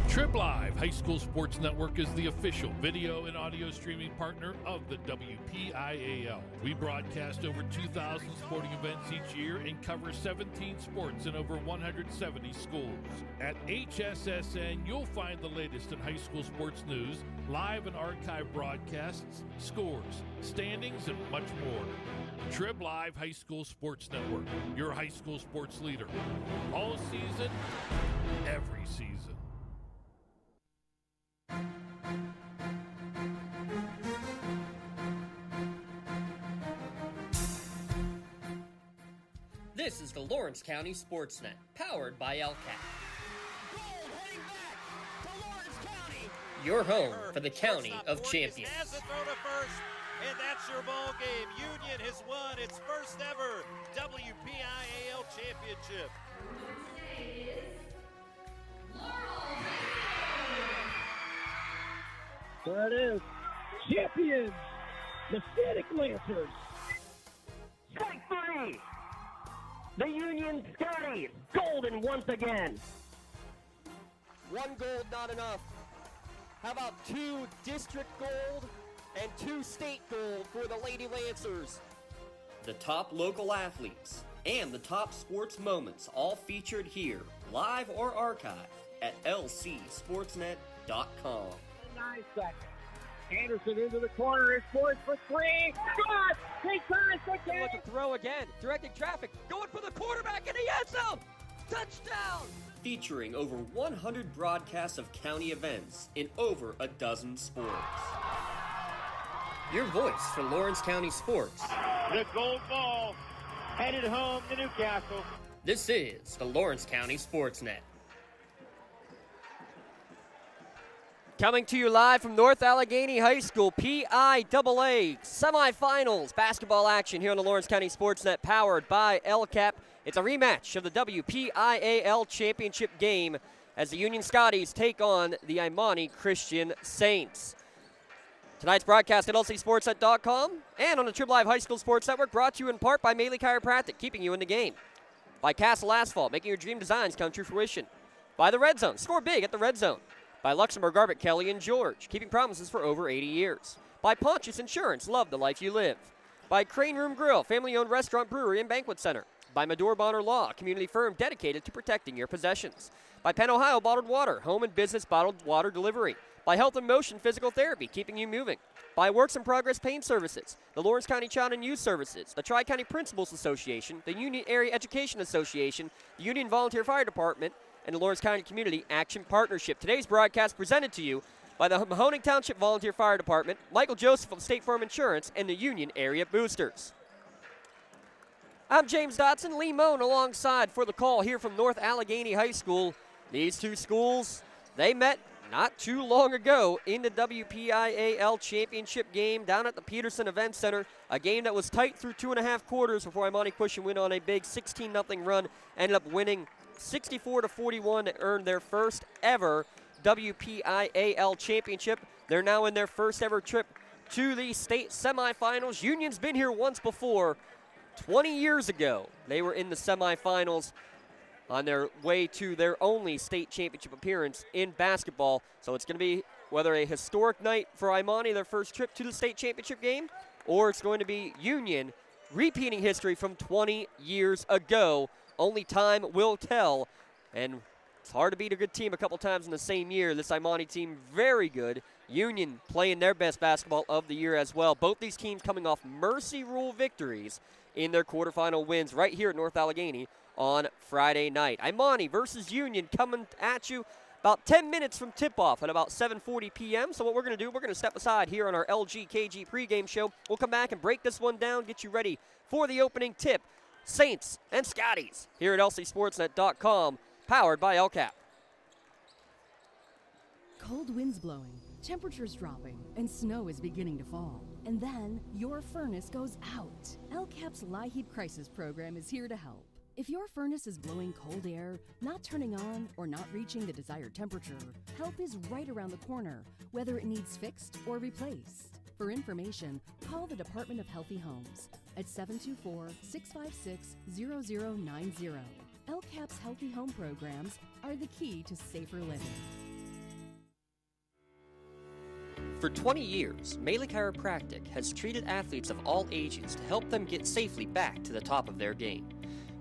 Trib Live High School Sports Network is the official video and audio streaming partner of the WPIAL. We broadcast over 2,000 sporting events each year and cover 17 sports in over 170 schools. At HSSN, you'll find the latest in high school sports news, live and archive broadcasts, scores, standings, and much more. Trib Live High School Sports Network, your high school sports leader. All season, every season. This is the Lawrence County SportsNet, powered by LCAP. Goal heading back to Lawrence County. Your home for the County of Champions. Has the throw to first, and that's your ball game. Union has won its first ever WPIAL championship. There it is. Champions, the Static Lancers. Strike three. The Union Scotties, golden once again. One gold, not enough. How about 2 district gold and 2 state gold for the Lady Lancers? The top local athletes and the top sports moments all featured here, live or archived at lcsportsnet.com. 9 seconds. Anderson into the corner. It's forced for 3. Shot! Take time for game. Look at throw again. Directing traffic. Going for the quarterback in the end zone. Touchdown! Featuring over 100 broadcasts of county events in over a dozen sports. Your voice for Lawrence County sports. The gold ball headed home to Newcastle. This is the Lawrence County SportsNet. Coming to you live from North Allegheny High School, PIAA Semifinals basketball action here on the Lawrence County SportsNet, powered by LCAP. It's a rematch of the WPIAL championship game as the Union Scotties take on the Imani Christian Saints. Tonight's broadcast at lcsportsnet.com and on the Trib Live High School Sports Network, brought to you in part by Maley Chiropractic, keeping you in the game. By Castle Asphalt, making your dream designs come to fruition. By the Red Zone, score big at the Red Zone. By Luxembourg, Garbett, Kelly, and George, keeping promises for over 80 years. By Pontius Insurance, love the life you live. By Crane Room Grill, family-owned restaurant, brewery, and banquet center. By Medor Bonner Law, a community firm dedicated to protecting your possessions. By Penn Ohio Bottled Water, home and business bottled water delivery. By Health and Motion Physical Therapy, keeping you moving. By Works in Progress Pain Services, the Lawrence County Child and Youth Services, the Tri-County Principals Association, the Union Area Education Association, the Union Volunteer Fire Department, and the Lawrence County Community Action Partnership. Today's broadcast presented to you by the Mahoning Township Volunteer Fire Department, Michael Joseph of State Farm Insurance, and the Union Area Boosters. I'm James Dotson, Lee Moan alongside for the call here from North Allegheny High School. These two schools, they met not too long ago in the WPIAL championship game down at the Peterson Event Center, a game that was tight through 2.5 quarters before Imani Christian went on a big 16-0 run, ended up winning 64-41 to earn their first ever WPIAL championship. They're now in their first ever trip to the state semifinals. Union's been here once before. 20 years ago, they were in the semifinals on their way to their only state championship appearance in basketball. So it's going to be whether a historic night for Imani, their first trip to the state championship game, or it's going to be Union repeating history from 20 years ago. Only time will tell, and it's hard to beat a good team a couple times in the same year. This Imani team, very good. Union playing their best basketball of the year as well. Both these teams coming off Mercy Rule victories in their quarterfinal wins right here at North Allegheny on Friday night. Imani versus Union coming at you about 10 minutes from tip-off at about 7:40 p.m. So what we're going to do, we're going to step aside here on our LGKG pregame show. We'll come back and break this one down, get you ready for the opening tip. Saints and Scotties here at lcsportsnet.com, powered by LCAP. Cold winds blowing, temperatures dropping, and snow is beginning to fall. And then your furnace goes out. LCAP's LIHEAP Crisis Program is here to help. If your furnace is blowing cold air, not turning on, or not reaching the desired temperature, help is right around the corner, whether it needs fixed or replaced. For information, call the Department of Healthy Homes at 724-656-0090. LCAP's Healthy Home programs are the key to safer living. For 20 years, Melee Chiropractic has treated athletes of all ages to help them get safely back to the top of their game.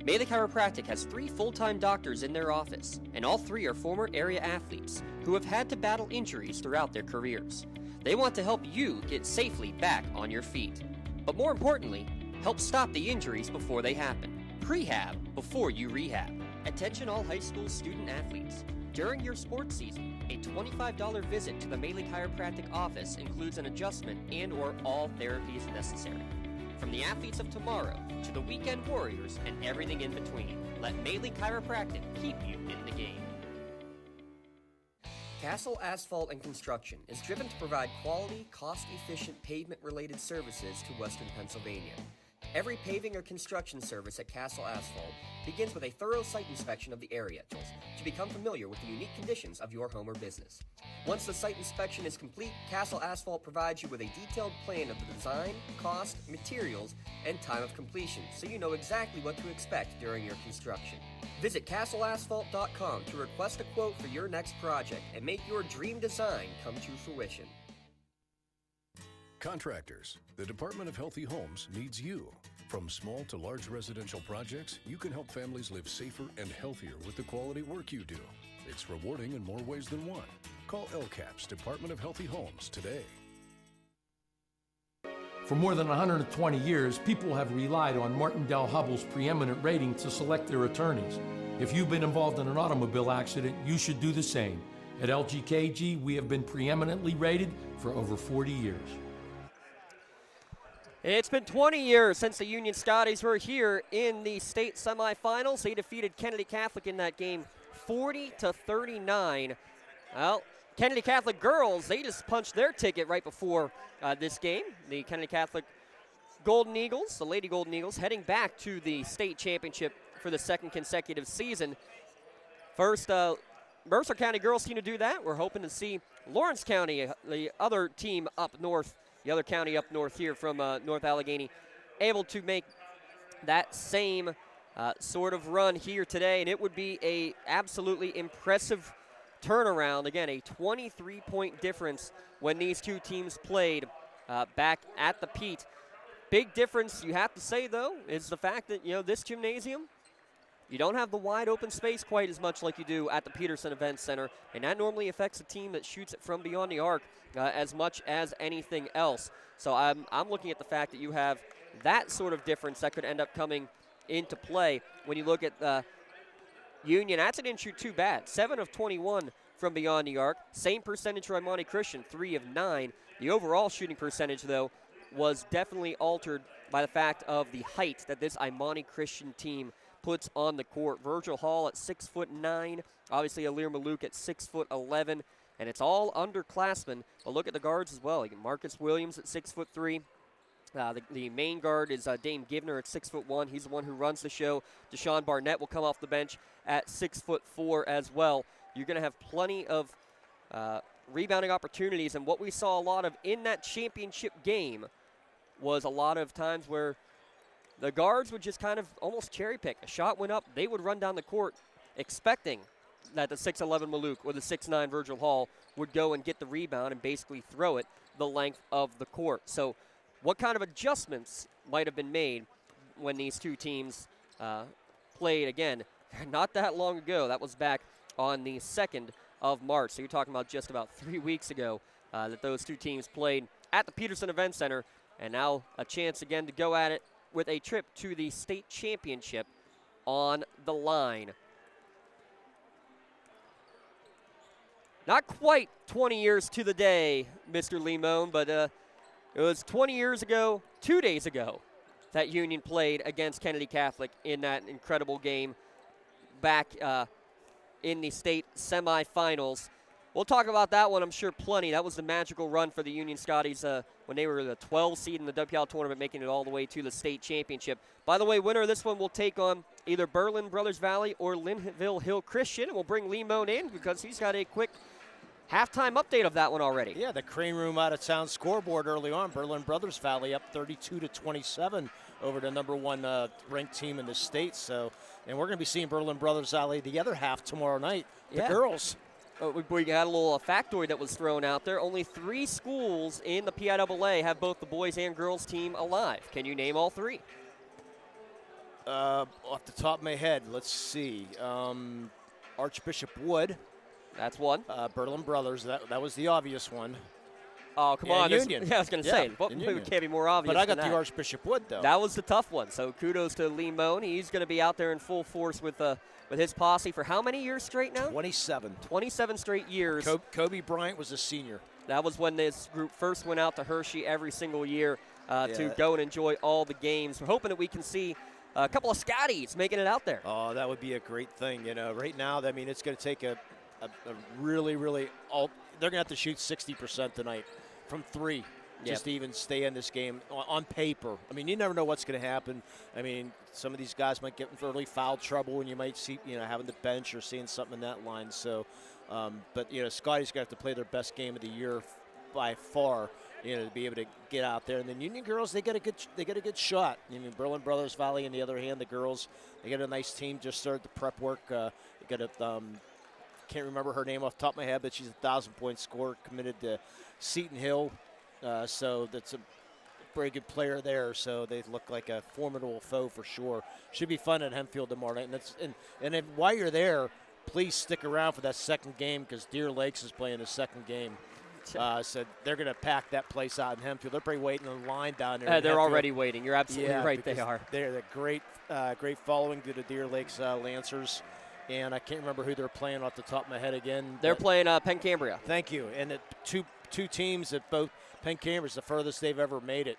Melee Chiropractic has 3 full-time doctors in their office, and all 3 are former area athletes who have had to battle injuries throughout their careers. They want to help you get safely back on your feet. But more importantly, help stop the injuries before they happen. Prehab before you rehab. Attention all high school student athletes. During your sports season, a $25 visit to the Melee Chiropractic office includes an adjustment and/or all therapies necessary. From the athletes of tomorrow to the weekend warriors and everything in between, let Melee Chiropractic keep you in the game. Castle Asphalt and Construction is driven to provide quality, cost-efficient pavement-related services to Western Pennsylvania. Every paving or construction service at Castle Asphalt begins with a thorough site inspection of the area to become familiar with the unique conditions of your home or business. Once the site inspection is complete, Castle Asphalt provides you with a detailed plan of the design, cost, materials, and time of completion, so you know exactly what to expect during your construction. Visit castleasphalt.com to request a quote for your next project and make your dream design come to fruition. Contractors, the Department of Healthy Homes needs you. From small to large residential projects, you can help families live safer and healthier with the quality work you do. It's rewarding in more ways than one. Call LCAP's Department of Healthy Homes today. For more than 120 years, people have relied on Martindale Hubbell's preeminent rating to select their attorneys. If you've been involved in an automobile accident, you should do the same. At LGKG, we have been preeminently rated for over 40 years. It's been 20 years since the Union Scotties were here in the state semifinals. They defeated Kennedy Catholic in that game 40-39. Well, Kennedy Catholic girls, they just punched their ticket right before this game. The Kennedy Catholic Golden Eagles, the Lady Golden Eagles, heading back to the state championship for the second consecutive season. First, Mercer County girls seem to do that. We're hoping to see Lawrence County, the other team up north, the other county up north here from North Allegheny, able to make that same sort of run here today, and it would be a absolutely impressive turnaround. Again, a 23-point difference when these two teams played back at the Pete. Big difference, you have to say, though, is the fact that, this gymnasium, you don't have the wide open space quite as much like you do at the Peterson Event Center, and that normally affects a team that shoots it from beyond the arc as much as anything else. So I'm looking at the fact that you have that sort of difference that could end up coming into play. When you look at Union, Atza didn't shoot too bad. 7 of 21 from beyond the arc. Same percentage for Imani Christian, 3 of 9. The overall shooting percentage, though, was definitely altered by the fact of the height that this Imani Christian team puts on the court. Virgil Hall at 6'9", obviously Alir Malouk at 6'11", and it's all underclassmen. But look at the guards as well. You get Marcus Williams at 6'3". The main guard is Dame Givner at 6'1". He's the one who runs the show. Deshaun Barnett will come off the bench at 6'4" as well. You're going to have plenty of rebounding opportunities, and what we saw a lot of in that championship game was a lot of times where the guards would just kind of almost cherry pick. A shot went up, they would run down the court expecting that the 6'11 Malouk or the 6'9 Virgil Hall would go and get the rebound and basically throw it the length of the court. So what kind of adjustments might have been made when these two teams played again not that long ago? That was back on the 2nd of March. So you're talking about just about 3 weeks ago that those two teams played at the Peterson Event Center, and now a chance again to go at it with a trip to the state championship on the line. Not quite 20 years to the day, Mr. Limon, but it was 20 years ago, 2 days ago, that Union played against Kennedy Catholic in that incredible game back in the state semifinals. We'll talk about that one, I'm sure, plenty. That was the magical run for the Union Scotties when they were the 12 seed in the WPIAL tournament, making it all the way to the state championship. By the way, winner of this one will take on either Berlin Brothers Valley or Linville Hill Christian. And we'll bring Limon in because he's got a quick halftime update of that one already. Yeah, the Crane Room out of town scoreboard early on. Berlin Brothers Valley up 32-27 over the number one ranked team in the state. So, and we're going to be seeing Berlin Brothers Valley the other half tomorrow night. The girls. We had a little factoid that was thrown out there. Only 3 schools in the PIAA have both the boys and girls team alive. Can you name all 3? Off the top of my head, let's see. Archbishop Wood. That's one. Berlin Brothers. That was the obvious one. Oh, come on. Union. Yeah, I was going to say, it can't be more obvious. But I got than the that. Archbishop Wood, though. That was the tough one. So kudos to Lee Moan. He's going to be out there in full force with his posse for how many years straight now? 27. 27 straight years. Kobe Bryant was a senior. That was when this group first went out to Hershey every single year to go and enjoy all the games. We're hoping that we can see a couple of Scotties making it out there. Oh, that would be a great thing. Right now, I mean, it's going to take a really, really they're going to have to shoot 60% tonight from 3 just to even stay in this game on paper. I mean, you never know what's going to happen. I mean, some of these guys might get in early foul trouble, and you might see, having the bench or seeing something in that line. So, but, Scotty's going to have to play their best game of the year by far, to be able to get out there. And then Union girls, they get a good shot. Berlin Brothers Valley, on the other hand, the girls, they got a nice team. Just started the prep work. They got a can't remember her name off the top of my head, but she's a 1,000-point scorer committed to Seton Hill. So that's a very good player there. So they look like a formidable foe for sure. Should be fun at Hempfield tomorrow night. And then while you're there, please stick around for that second game because Deer Lakes is playing the second game. So they're going to pack that place out in Hempfield. They're probably waiting in line down there. They're already waiting. You're absolutely right. They are. They're a great following to the Deer Lakes Lancers. And I can't remember who they're playing off the top of my head again. They're playing Penn Cambria. Thank you. And the two teams that both Penn Cambria's the furthest they've ever made it.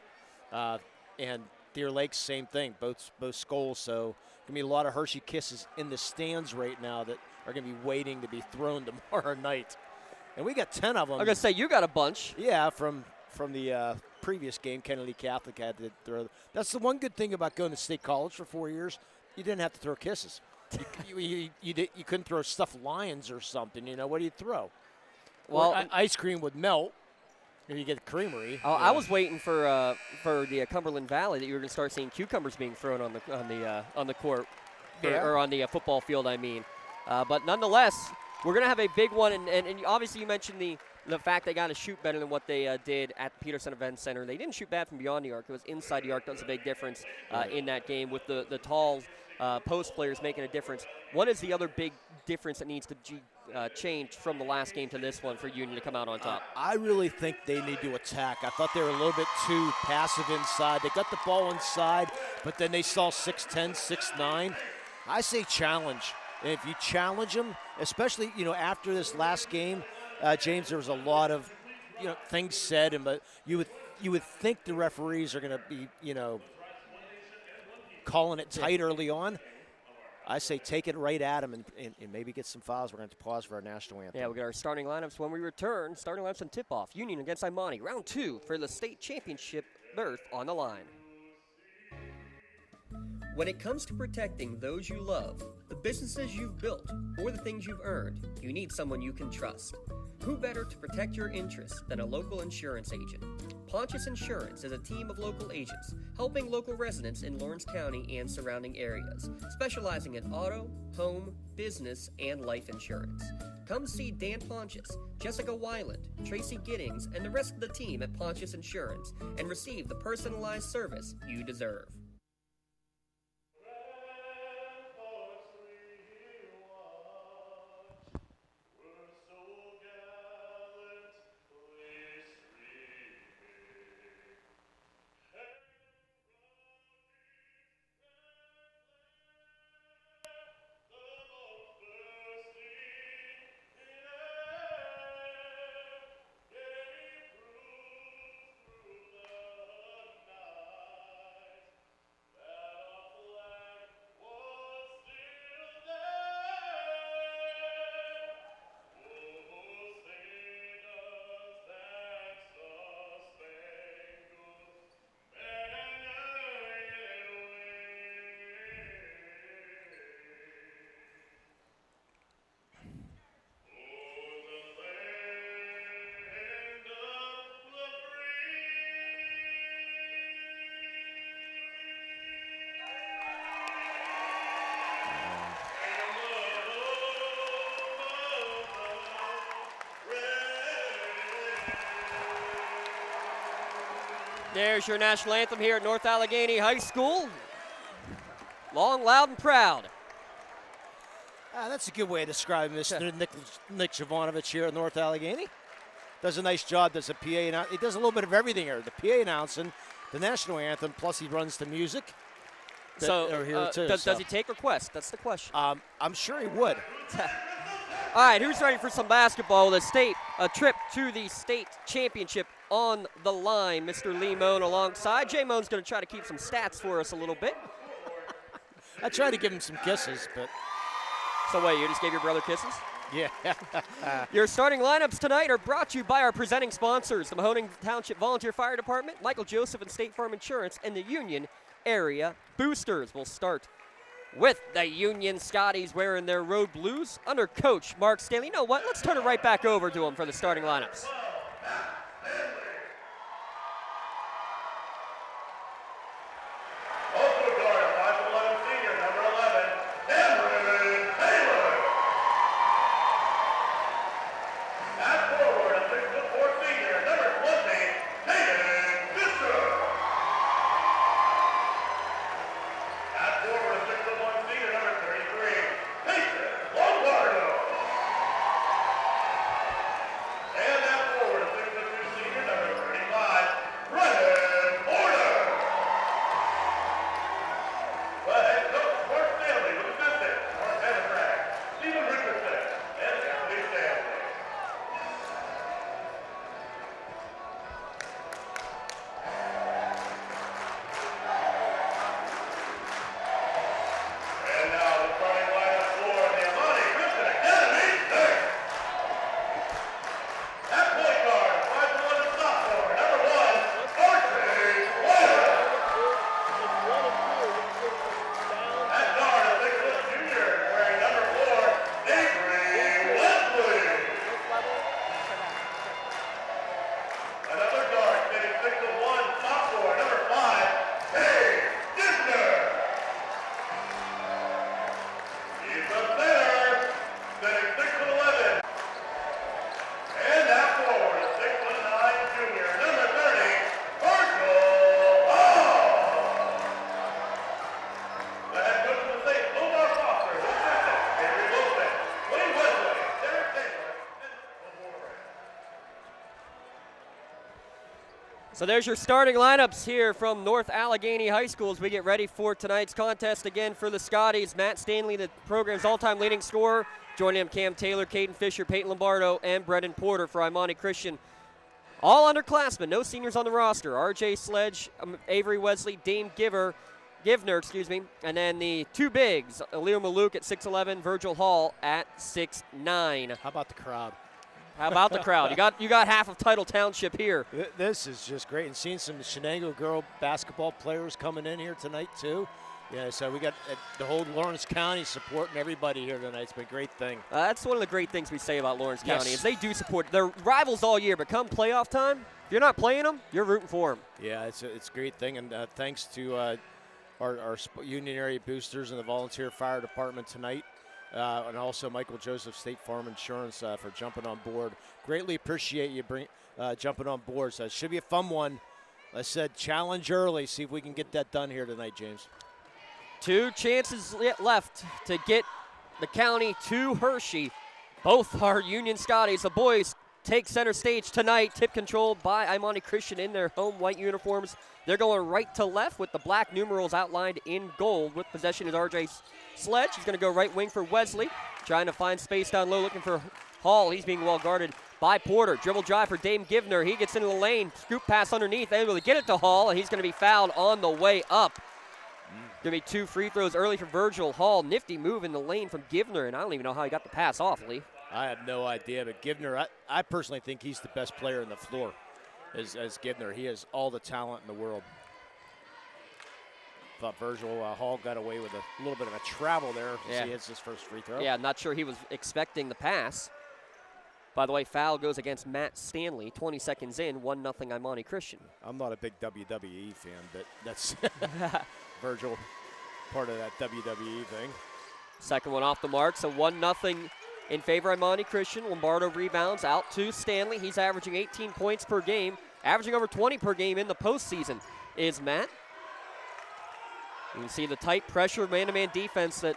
And Deer Lakes, same thing, both schools. So going to be a lot of Hershey kisses in the stands right now that are going to be waiting to be thrown tomorrow night. And we got 10 of them. I'm going to say, you got a bunch. Yeah, from the previous game, Kennedy Catholic had to throw. That's the one good thing about going to State College for 4 years. You didn't have to throw kisses. You couldn't throw stuffed lions or something. What do you throw? Well, ice cream would melt if you get the creamery. I was waiting for the Cumberland Valley that you were going to start seeing cucumbers being thrown on the court, or on the football field. I mean, but nonetheless, we're going to have a big one. And obviously, you mentioned the fact they got to shoot better than what they did at the Peterson Event Center. They didn't shoot bad from beyond the arc. It was inside the arc that was a big difference in that game with the tall post players making a difference. What is the other big difference that needs to change from the last game to this one for Union to come out on top? I really think they need to attack. I thought they were a little bit too passive inside. They got the ball inside, but then they saw 6'10", 6'9". I say challenge. And if you challenge them, especially after this last game, James, there was a lot of things said, but you would think the referees are going to be calling it tight early on. I say take it right at them and maybe get some fouls. We're going to have to pause for our national anthem. Yeah, we got our starting lineups when we return. Starting lineups and tip-off. Union against Imani. Round 2 for the state championship berth on the line. When it comes to protecting those you love, the businesses you've built, or the things you've earned, you need someone you can trust. Who better to protect your interests than a local insurance agent? Pontius Insurance is a team of local agents helping local residents in Lawrence County and surrounding areas, specializing in auto, home, business, and life insurance. Come see Dan Pontius, Jessica Weiland, Tracy Giddings, and the rest of the team at Pontius Insurance and receive the personalized service you deserve. There's your national anthem here at North Allegheny High School. Long, loud, and proud. That's a good way of describing Mr. Nick Jovanovich here at North Allegheny. Does a nice job, does a PA announce. He does a little bit of everything here. The PA announcing, the national anthem, plus he runs the music. Does he take requests? That's the question. I'm sure he would. All right, who's ready for some basketball? A trip to the state championship on the line. Mr. Lee Moan alongside. Jay Moan's going to try to keep some stats for us a little bit. I tried to give him some kisses, but. So wait, you just gave your brother kisses? Yeah. Your starting lineups tonight are brought to you by our presenting sponsors, the Mahoning Township Volunteer Fire Department, Michael Joseph and State Farm Insurance, and the Union Area Boosters. We'll start with the Union Scotties wearing their road blues under Coach Mark Stanley. You know what? Let's turn it right back over to him for the starting lineups. So there's your starting lineups here from North Allegheny High School as we get ready for tonight's contest again for the Scotties. Matt Stanley, the program's all-time leading scorer. Joining him, Cam Taylor, Caden Fisher, Peyton Lombardo, and Brendan Porter for Imani Christian. All underclassmen, no seniors on the roster. R.J. Sledge, Avery Wesley, Dane Givner, and then the two bigs, Leo Maluk at 6'11", Virgil Hall at 6'9". How about the crowd? How about the crowd? You got half of Title Township here. This is just great, and seeing some Shenango girl basketball players coming in here tonight too. Yeah, so we got the whole Lawrence County supporting everybody here tonight. It's been a great thing. That's one of the great things we say about Lawrence County is they do support. They're rivals all year, but come playoff time, if you're not playing them, you're rooting for them. Yeah, it's a great thing, and thanks to our Union Area Boosters and the Volunteer Fire Department tonight. And also Michael Joseph State Farm Insurance for jumping on board. Greatly appreciate you jumping on board. So it should be a fun one. I said challenge early. See if we can get that done here tonight, James. 2 chances left to get the county to Hershey. Both are Union Scotties. The boys take center stage tonight. Tip controlled by Imani Christian in their home white uniforms. They're going right to left with the black numerals outlined in gold. With possession is R.J. Sledge. He's going to go right wing for Wesley. Trying to find space down low, looking for Hall. He's being well guarded by Porter. Dribble drive for Dame Givner. He gets into the lane. Scoop pass underneath. Able to get it to Hall, and he's going to be fouled on the way up. Going to be 2 free throws early for Virgil Hall. Nifty move in the lane from Givner, and I don't even know how he got the pass off, Lee. I have no idea, but Givner, I personally think he's the best player on the floor as Givner. He has all the talent in the world. Thought Virgil Hall got away with a little bit of a travel there as he hits his first free throw. Yeah, not sure he was expecting the pass. By the way, foul goes against Matt Stanley. 20 seconds in, 1-0 Imani Christian. I'm not a big WWE fan, but that's Virgil, part of that WWE thing. Second one off the mark, so 1-0 in favor of Imani Christian. Lombardo rebounds out to Stanley. He's averaging 18 points per game. Averaging over 20 per game in the postseason is Matt. You can see the tight pressure, man-to-man defense that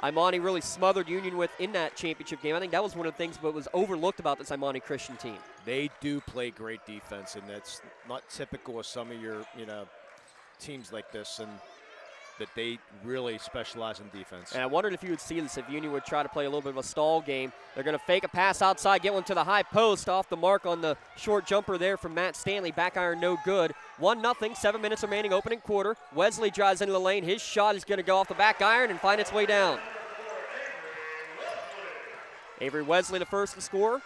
Imani really smothered Union with in that championship game. I think that was one of the things that was overlooked about this Imani Christian team. They do play great defense, and that's not typical of some of your, teams like this, and that they really specialize in defense. And I wondered if you would see this, if Union would try to play a little bit of a stall game. They're going to fake a pass outside, get one to the high post, off the mark on the short jumper there from Matt Stanley. Back iron, no good. 1-0, 7 minutes remaining, opening quarter. Wesley drives into the lane. His shot is going to go off the back iron and find its way down. Avery Wesley the first to score.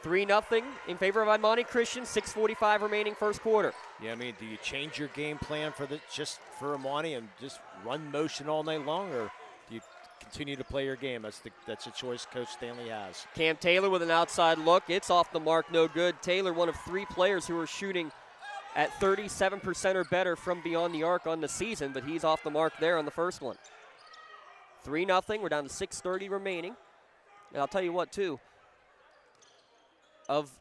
3-0 in favor of Imani Christian, 6:45 remaining first quarter. Yeah, do you change your game plan just for Imani and just run motion all night long, or do you continue to play your game? That's a choice Coach Stanley has. Cam Taylor with an outside look. It's off the mark, no good. Taylor, one of 3 players who are shooting at 37% or better from beyond the arc on the season, but he's off the mark there on the first one. 3-0, we're down to 6:30 remaining. And I'll tell you what, too, of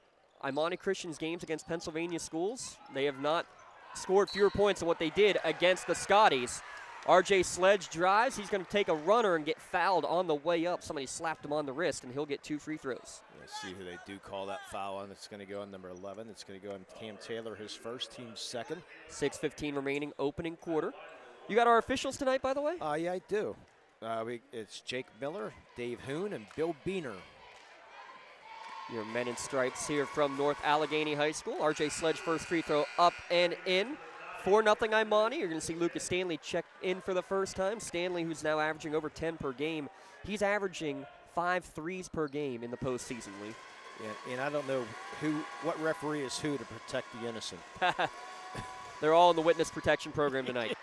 Imani Christian's games against Pennsylvania schools, they have not scored fewer points than what they did against the Scotties. RJ Sledge drives. He's going to take a runner and get fouled on the way up. Somebody slapped him on the wrist, and he'll get 2 free throws. Let's see who they do call that foul on. It's going to go on number 11. It's going to go on Cam Taylor, his first, team's second. 6:15 remaining, opening quarter. You got our officials tonight, by the way? Yeah, I do. It's Jake Miller, Dave Hoon, and Bill Beener. Your men in stripes here from North Allegheny High School. RJ Sledge first free throw up and in. 4-0 Imani. You're going to see Lucas Stanley check in for the first time. Stanley, who's now averaging over 10 per game. He's averaging 5 threes per game in the postseason, Lee. Yeah, and I don't know what referee is who to protect the innocent. They're all in the witness protection program tonight.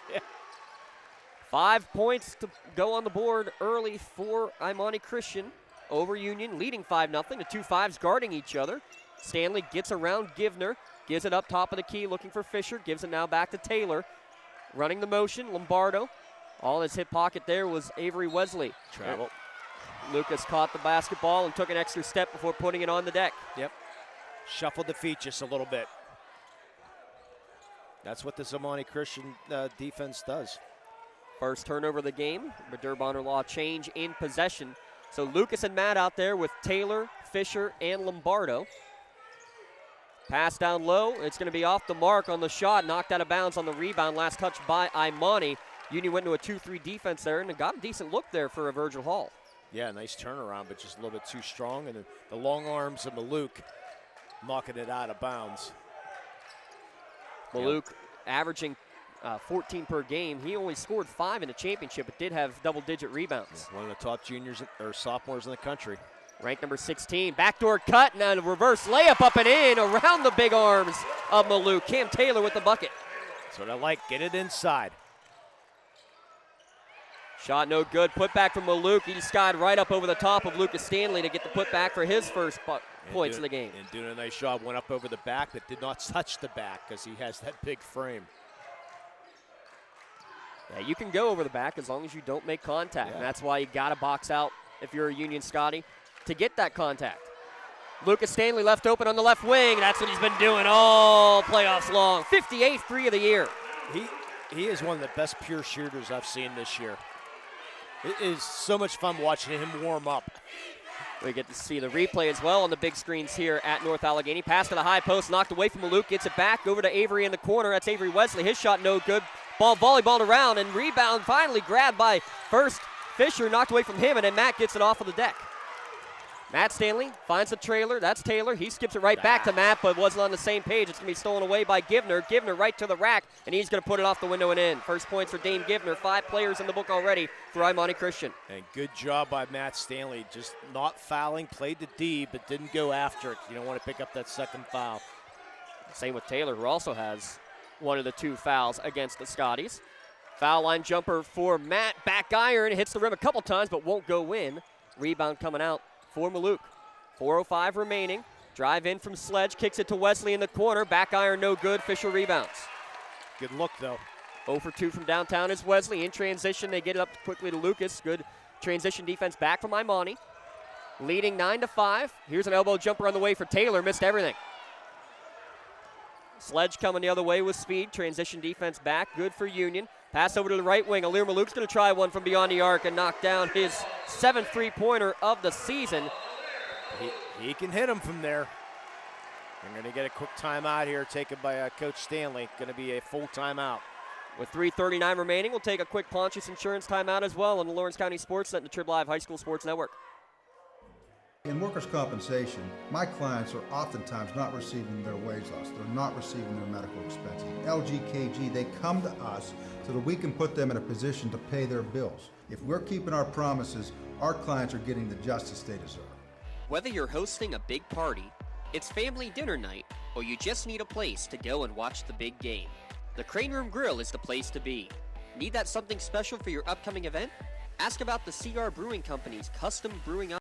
5 points to go on the board early for Imani Christian over Union, leading 5-0. The 2 5s guarding each other. Stanley gets around Givner, gives it up top of the key, looking for Fisher, gives it now back to Taylor. Running the motion, Lombardo. All in his hip pocket there was Avery Wesley. Travel. Lucas caught the basketball and took an extra step before putting it on the deck. Yep. Shuffled the feet just a little bit. That's what this Imani Christian defense does. First turnover of the game. The Durbonner Law change in possession. So Lucas and Matt out there with Taylor, Fisher, and Lombardo. Pass down low. It's going to be off the mark on the shot. Knocked out of bounds on the rebound. Last touch by Imani. Union went into a 2-3 defense there and got a decent look there for a Virgil Hall. Yeah, nice turnaround, but just a little bit too strong. And the long arms of Maluk knocking it out of bounds. Maluk averaging 14 per game. He only scored 5 in the championship, but did have double-digit rebounds. Yeah, one of the top juniors or sophomores in the country. Ranked number 16. Backdoor cut, and a reverse layup up and in around the big arms of Maluk. Cam Taylor with the bucket. That's what I like. Get it inside. Shot no good. Put back from Maluk. He skied right up over the top of Lucas Stanley to get the putback for his first points of the game. And doing a nice job. Went up over the back, but did not touch the back because he has that big frame. Yeah, you can go over the back as long as you don't make contact. Yeah. And that's why you got to box out if you're a Union Scotty to get that contact. Lucas Stanley left open on the left wing. That's what he's been doing all playoffs long. 58th three of the year. He is one of the best pure shooters I've seen this year. It is so much fun watching him warm up. We get to see the replay as well on the big screens here at North Allegheny. Pass to the high post, knocked away from Maluk. Gets it back over to Avery in the corner. That's Avery Wesley. His shot no good. Ball volleyballed around and rebound finally grabbed by first Fisher. Knocked away from him, and then Matt gets it off of the deck. Matt Stanley finds the trailer. That's Taylor. He skips it right back to Matt, but wasn't on the same page. It's going to be stolen away by Givner. Givner right to the rack, and he's going to put it off the window and in. First points for Dane Givner. 5 players in the book already for Imani Christian. And good job by Matt Stanley. Just not fouling, played the D, but didn't go after it. You don't want to pick up that second foul. Same with Taylor, who also has one of the 2 fouls against the Scotties. Foul line jumper for Matt. Back iron. Hits the rim a couple times, but won't go in. Rebound coming out for Maluk. 4:05 remaining. Drive in from Sledge. Kicks it to Wesley in the corner. Back iron no good. Fisher rebounds. Good look, though. 0 for 2 from downtown is Wesley. In transition, they get it up quickly to Lucas. Good transition defense back from Imani. Leading 9-5. Here's an elbow jumper on the way for Taylor. Missed everything. Sledge coming the other way with speed. Transition defense back. Good for Union. Pass over to the right wing. Alir Malouk's going to try one from beyond the arc and knock down his 7th three-pointer of the season. He can hit him from there. We're going to get a quick timeout here taken by Coach Stanley. Going to be a full timeout. With 3:39 remaining, we'll take a quick Pontius Insurance timeout as well on the Lawrence County SportsNet and the Trib Live High School Sports Network. In workers' compensation, my clients are oftentimes not receiving their wage loss. They're not receiving their medical expenses. LGKG, they come to us so that we can put them in a position to pay their bills. If we're keeping our promises, our clients are getting the justice they deserve. Whether you're hosting a big party, it's family dinner night, or you just need a place to go and watch the big game, the Crane Room Grill is the place to be. Need that something special for your upcoming event? Ask about the CR Brewing Company's custom brewing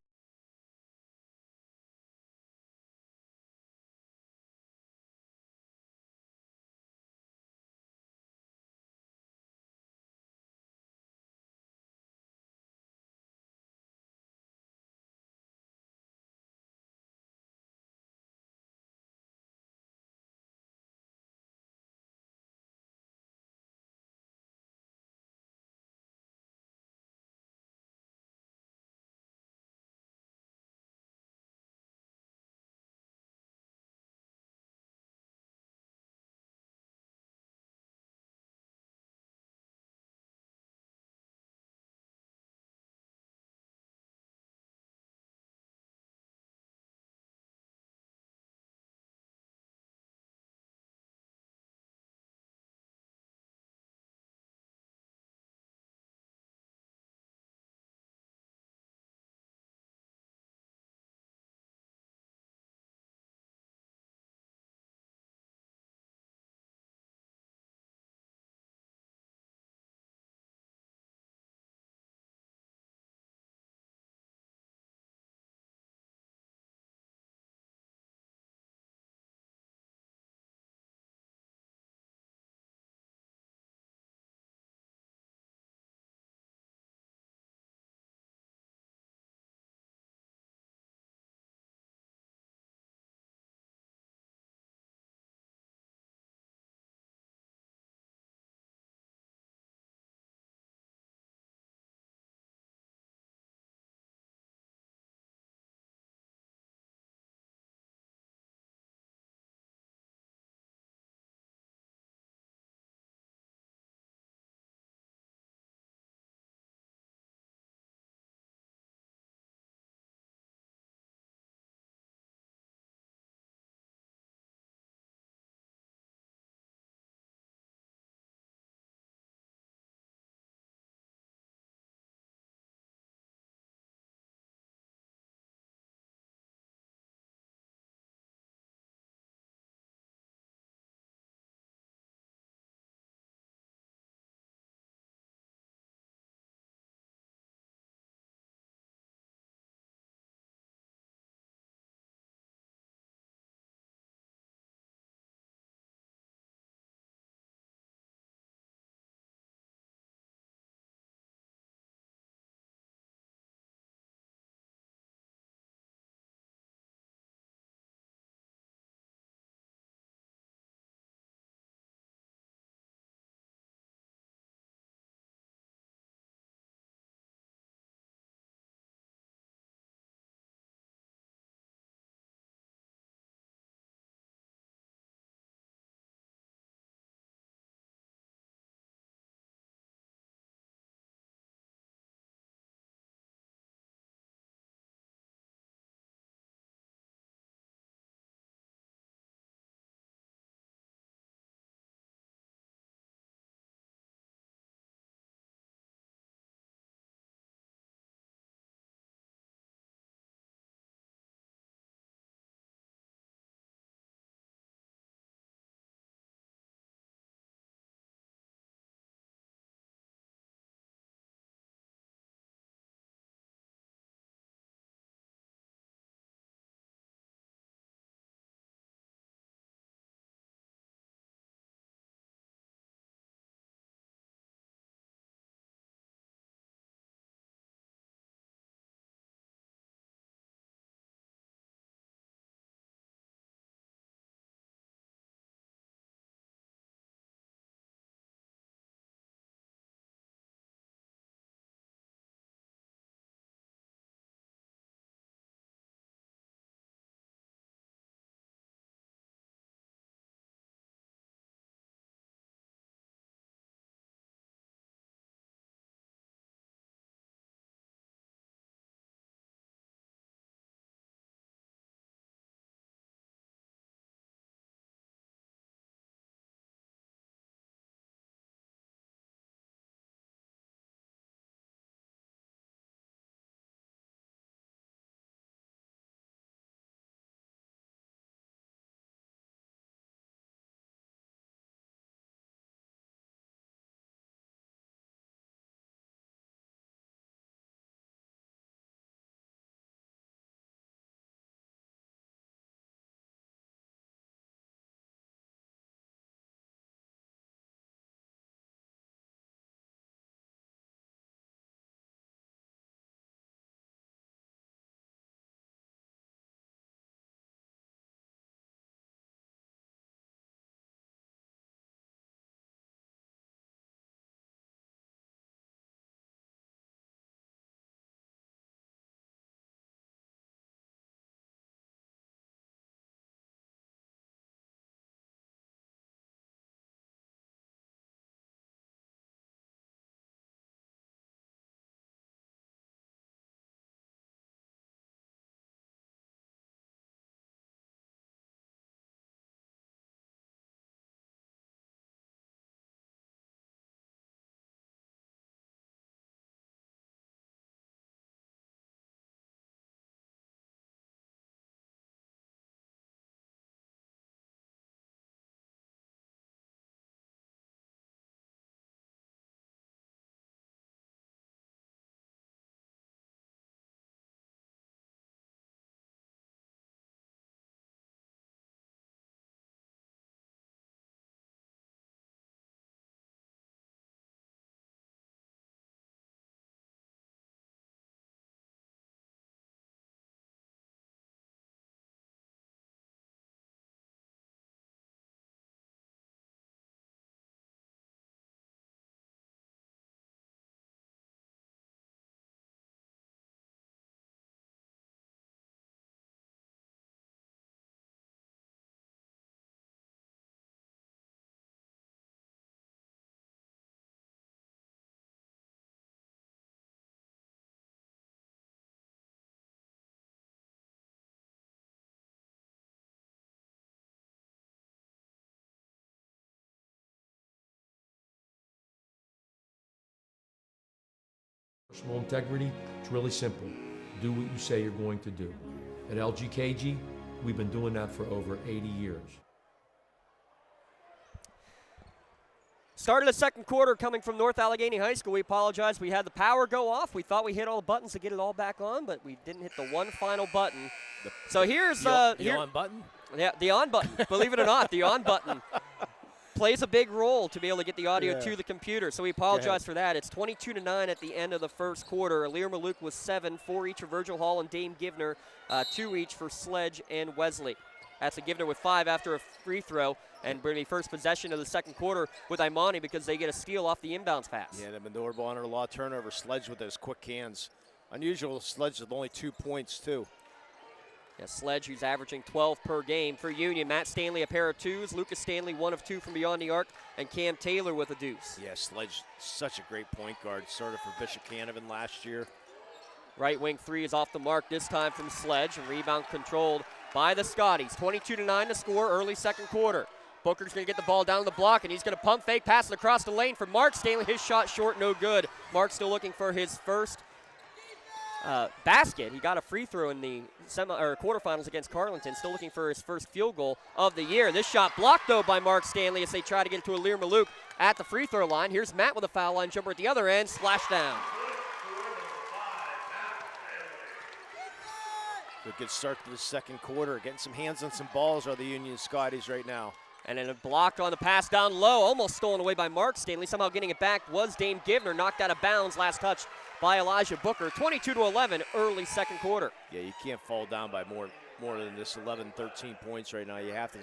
Personal integrity, it's really simple. Do what you say you're going to do. At LGKG, we've been doing that for over 80 years. Start of the second quarter coming from North Allegheny High School. We apologize. We had the power go off. We thought we hit all the buttons to get it all back on, but we didn't hit the one final button. So here's the on button? Yeah, the on button. Believe it or not, the on button plays a big role to be able to get the audio to the computer. So we apologize for that. It's 22-9 at the end of the first quarter. Alir Maluk was 7, 4 each for Virgil Hall and Dame Givner, 2 each for Sledge and Wesley. That's a Givner with 5 after a free throw, and bringing first possession of the second quarter with Imani because they get a steal off the inbounds pass. Yeah, they've been door ball under a lot of turnover. Sledge with those quick hands. Unusual, Sledge with only 2 points, too. Yeah, Sledge, who's averaging 12 per game for Union. Matt Stanley, a pair of 2s. Lucas Stanley, 1 of 2 from beyond the arc. And Cam Taylor with a deuce. Yeah, Sledge, such a great point guard. Started for Bishop Canavan last year. Right wing 3 is off the mark, this time from Sledge. And rebound controlled by the Scotties. 22-9 to score, early second quarter. Booker's going to get the ball down the block, and he's going to pump fake, pass it across the lane for Mark Stanley. His shot short, no good. Mark still looking for his first basket. He got a free throw in the quarterfinals against Carleton. Still looking for his first field goal of the year. This shot blocked, though, by Mark Stanley as they try to get it to Alir Maluk at the free throw line. Here's Matt with a foul line jumper at the other end. Splash down. Good start to the second quarter. Getting some hands on some balls are the Union Scotties right now. And then a block on the pass down low, almost stolen away by Mark Stanley. Somehow getting it back was Dame Givner, knocked out of bounds. Last touch by Elijah Booker. 22-11, early second quarter. Yeah, you can't fall down by more than this 11, 13 points right now. You have to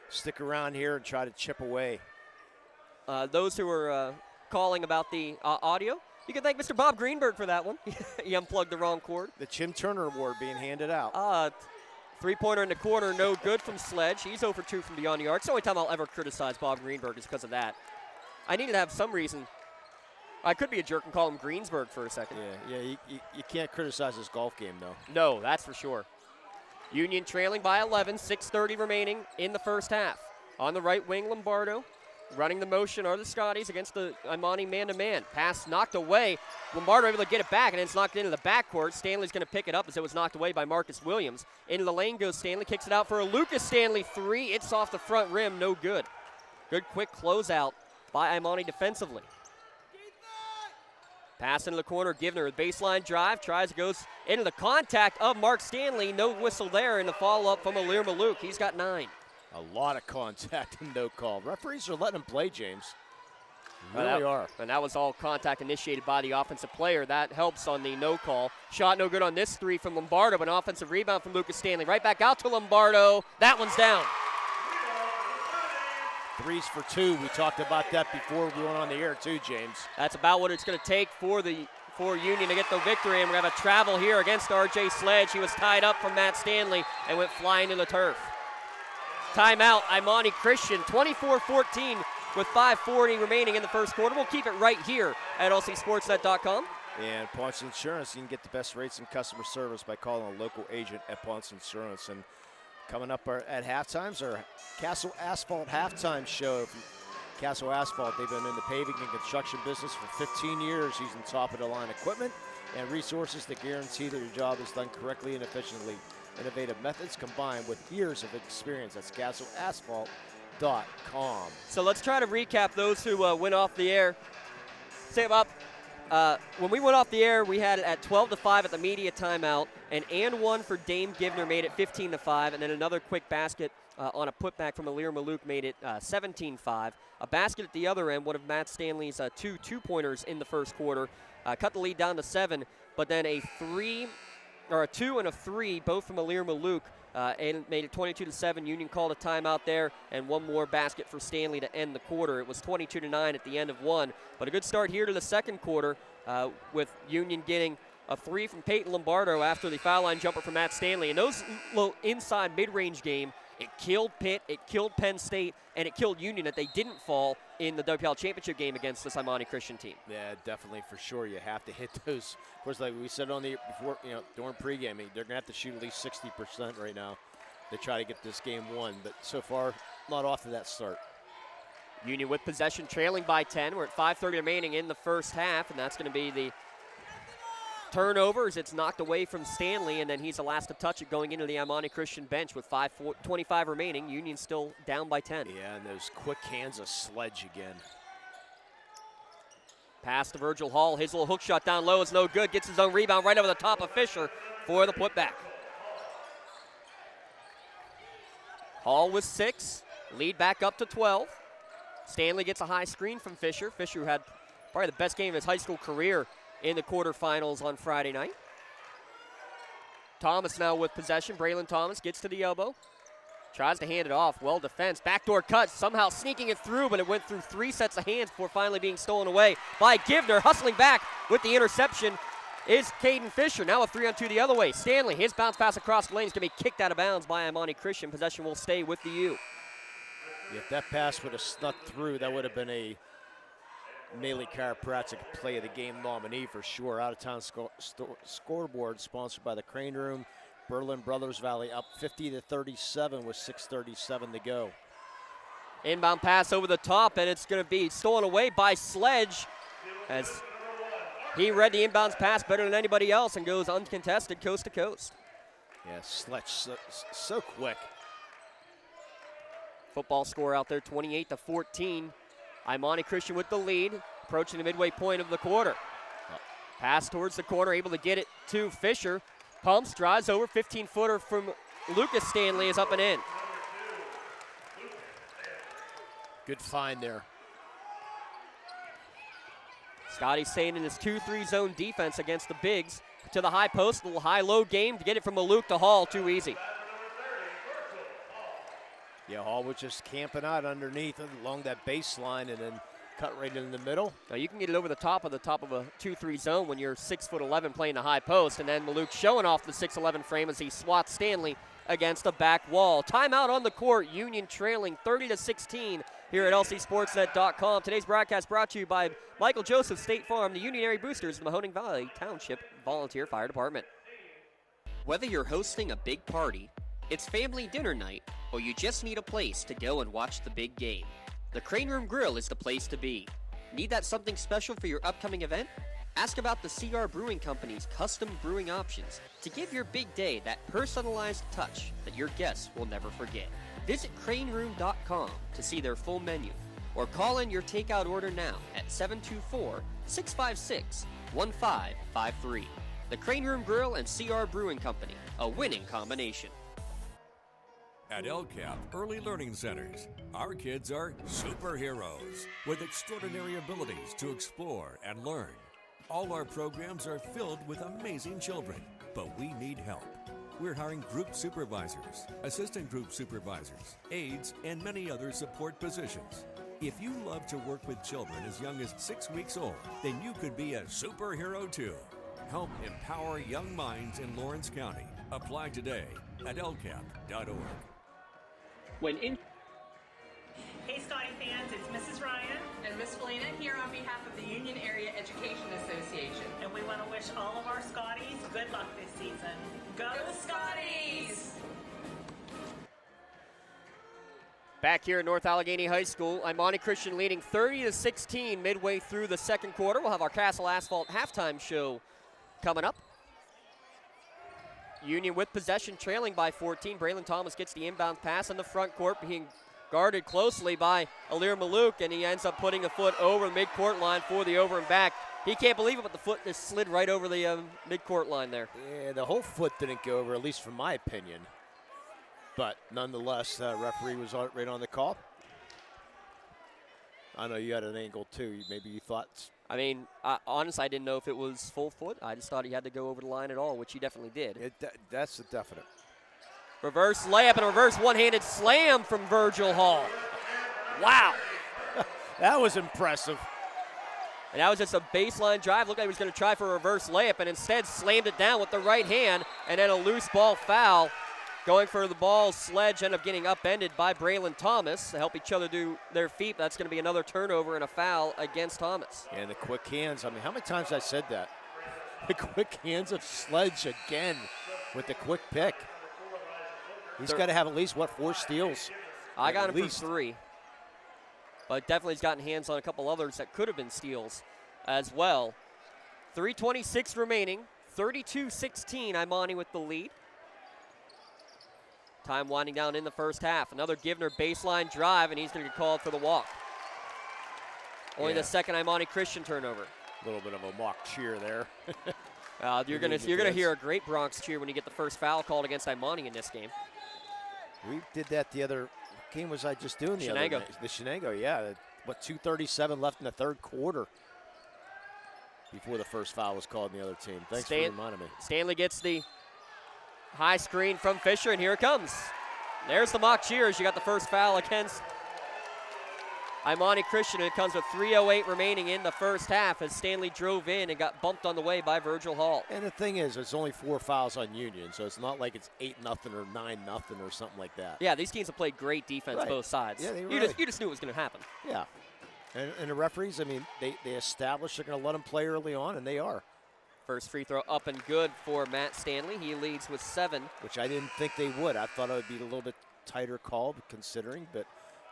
stick around here and try to chip away. Those who are calling about the audio, you can thank Mr. Bob Greenberg for that one. He unplugged the wrong cord. The Jim Turner Award being handed out. Three-pointer in the corner, no good from Sledge. He's 0 for 2 from beyond the arc. It's the only time I'll ever criticize Bob Greenberg is because of that. I need to have some reason. I could be a jerk and call him Greensburg for a second. Yeah, you can't criticize his golf game, though. No, that's for sure. Union trailing by 11, 6:30 remaining in the first half. On the right wing, Lombardo. Running the motion are the Scotties against the Imani man-to-man. Pass knocked away. Lombardo able to get it back, and it's knocked into the backcourt. Stanley's going to pick it up as it was knocked away by Marcus Williams. Into the lane goes Stanley, kicks it out for a Lucas Stanley 3. It's off the front rim, no good. Good quick closeout by Imani defensively. Pass into the corner, Givner with baseline drive, goes into the contact of Mark Stanley. No whistle there, and the follow-up from Alir Maluk. He's got 9. A lot of contact and no call. Referees are letting him play, James. They really are. And that was all contact initiated by the offensive player. That helps on the no call. Shot no good on this 3 from Lombardo, but an offensive rebound from Lucas Stanley. Right back out to Lombardo. That one's down. 3s for 2. We talked about that before we went on the air too, James. That's about what it's going to take for Union to get the victory, and we're going to have a travel here against R.J. Sledge. He was tied up from Matt Stanley and went flying to the turf. Timeout, Imani Christian, 24-14 with 5:40 remaining in the first quarter. We'll keep it right here at lcsportsnet.com. And Ponce Insurance, you can get the best rates and customer service by calling a local agent at Ponce Insurance. And coming up at halftimes, our Castle Asphalt halftime show. Castle Asphalt, they've been in the paving and construction business for 15 years using top-of-the-line equipment and resources that guarantee that your job is done correctly and efficiently. Innovative methods combined with years of experience. That's castleasphalt.com. So let's try to recap those who went off the air. Say about when we went off the air, we had it at 12-5 at the media timeout, and one for Dame Givner made it 15-5, and then another quick basket on a putback from Alir Maluk made it 17-5. A basket at the other end, one of Matt Stanley's two-pointers in the first quarter, cut the lead down to 7, but then a 2 and a 3, both from Alir Maluk, and made it 22-7. Union called a timeout there, and one more basket for Stanley to end the quarter. It was 22-9 at the end of 1, but a good start here to the second quarter with Union getting a 3 from Peyton Lombardo after the foul line jumper from Matt Stanley. And those little inside mid-range game, it killed Pitt, it killed Penn State, and it killed Union that they didn't fall in the WPIAL championship game against this Imani Christian team. Yeah, definitely, for sure. You have to hit those. Of course, like we said on the before, during pregame, they're going to have to shoot at least 60% right now to try to get this game won. But so far, not off to that start. Union with possession, trailing by 10. We're at 5:30 remaining in the first half, and that's going to be the turnovers. It's knocked away from Stanley, and then he's the last to touch it going into the Imani Christian bench with 5:25 remaining. Union still down by 10. Yeah, and those quick hands of Sledge again. Pass to Virgil Hall. His little hook shot down low is no good. Gets his own rebound right over the top of Fisher for the putback. Hall with 6. Lead back up to 12. Stanley gets a high screen from Fisher. Fisher had probably the best game of his high school career in the quarterfinals on Friday night. Thomas now with possession. Braylon Thomas gets to the elbow. Tries to hand it off. Well defense. Backdoor cut. Somehow sneaking it through, but it went through 3 sets of hands before finally being stolen away by Givner. Hustling back with the interception is Caden Fisher. Now a 3-on-2 the other way. Stanley, his bounce pass across the lane is going to be kicked out of bounds by Imani Christian. Possession will stay with the U. If that pass would have snuck through, that would have been a Maley Chiropractic Play of the Game nominee for sure. Out-of-town scoreboard sponsored by the Crane Room. Berlin Brothers Valley up 50-37 with 6:37 to go. Inbound pass over the top, and it's going to be stolen away by Sledge as he read the inbounds pass better than anybody else and goes uncontested coast to coast. Yeah, Sledge so quick. Football score out there, 28-14. Imani Christian with the lead, approaching the midway point of the quarter. Pass towards the corner, able to get it to Fisher. Pumps, drives over, 15-footer from Lucas Stanley is up and in. Good find there. Scotties staying in his 2-3 zone defense against the bigs. To the high post, a little high-low game to get it from Maluk to Hall, too easy. Yeah, Hall was just camping out underneath along that baseline and then cut right in the middle. Now you can get it over the top of a 2-3 zone when you're 6'11" playing the high post, and then Maluk showing off the 6'11" frame as he swats Stanley against the back wall. Timeout on the court, Union trailing 30-16 here at lcsportsnet.com. Today's broadcast brought to you by Michael Joseph State Farm, the Union Area Boosters, and the Mahoning Valley Township Volunteer Fire Department. Whether you're hosting a big party, it's family dinner night, or you just need a place to go and watch the big game, the Crane Room Grill is the place to be. Need that something special for your upcoming event? Ask about the CR Brewing Company's custom brewing options to give your big day that personalized touch that your guests will never forget. Visit craneroom.com to see their full menu, or call in your takeout order now at 724-656-1553. The Crane Room Grill and CR Brewing Company, a winning combination. At LCAP Early Learning Centers, our kids are superheroes with extraordinary abilities to explore and learn. All our programs are filled with amazing children, but we need help. We're hiring group supervisors, assistant group supervisors, aides, and many other support positions. If you love to work with children as young as 6 weeks old, then you could be a superhero too. Help empower young minds in Lawrence County. Apply today at lcap.org. Hey Scotty fans, it's Mrs. Ryan and Miss Felina here on behalf of the Union Area Education Association. And we want to wish all of our Scotties good luck this season. Go Scotties! Back here at North Allegheny High School, Imani Christian leading 30-16 midway through the second quarter. We'll have our Castle Asphalt halftime show coming up. Union with possession, trailing by 14. Braylon Thomas gets the inbound pass in the front court, being guarded closely by Alir Maluk, and he ends up putting a foot over the midcourt line for the over and back. He can't believe it, but the foot just slid right over the midcourt line there. Yeah, the whole foot didn't go over, at least from my opinion. But nonetheless, referee was right on the call. I know you had an angle too. Maybe you thought. I mean, honestly, I didn't know if it was full foot. I just thought he had to go over the line at all, which he definitely did. That's a definite. Reverse layup and a reverse one-handed slam from Virgil Hall. Wow. That was impressive. And that was just a baseline drive. Looked like he was going to try for a reverse layup and instead slammed it down with the right hand, and then a loose ball foul. Going for the ball, Sledge ended up getting upended by Braylon Thomas to help each other do their feet. That's going to be another turnover and a foul against Thomas. Yeah, and the quick hands. I mean, how many times I said that? The quick hands of Sledge again with the quick pick. He's got to have at least, 4 steals? I got him for 3. But definitely he's gotten hands on a couple others that could have been steals as well. 3:26 remaining. 32-16, Imani with the lead. Time winding down in the first half. Another Givner baseline drive, and he's going to get called for the walk. Only the second Imani Christian turnover. A little bit of a mock cheer there. You're gonna hear a great Bronx cheer when you get the first foul called against Imani in this game. We did that the other game. Was I just doing the Shenango. other night? The Shenango, yeah. What, 2:37 left in the third quarter before the first foul was called in the other team. Thanks for reminding me. Stanley gets the high screen from Fisher, and here it comes. There's the mock cheers. You got the first foul against Imani Christian, and it comes with 3:08 remaining in the first half as Stanley drove in and got bumped on the way by Virgil Hall. And the thing is, it's only 4 fouls on Union, so it's not like it's 8-0 or 9-0 or something like that. Yeah, these teams have played great defense both sides. Yeah, you just knew it was going to happen. Yeah. And the referees, I mean, they established they're going to let them play early on, and they are. First free throw up and good for Matt Stanley. He leads with 7. Which I didn't think they would. I thought it would be a little bit tighter call considering, but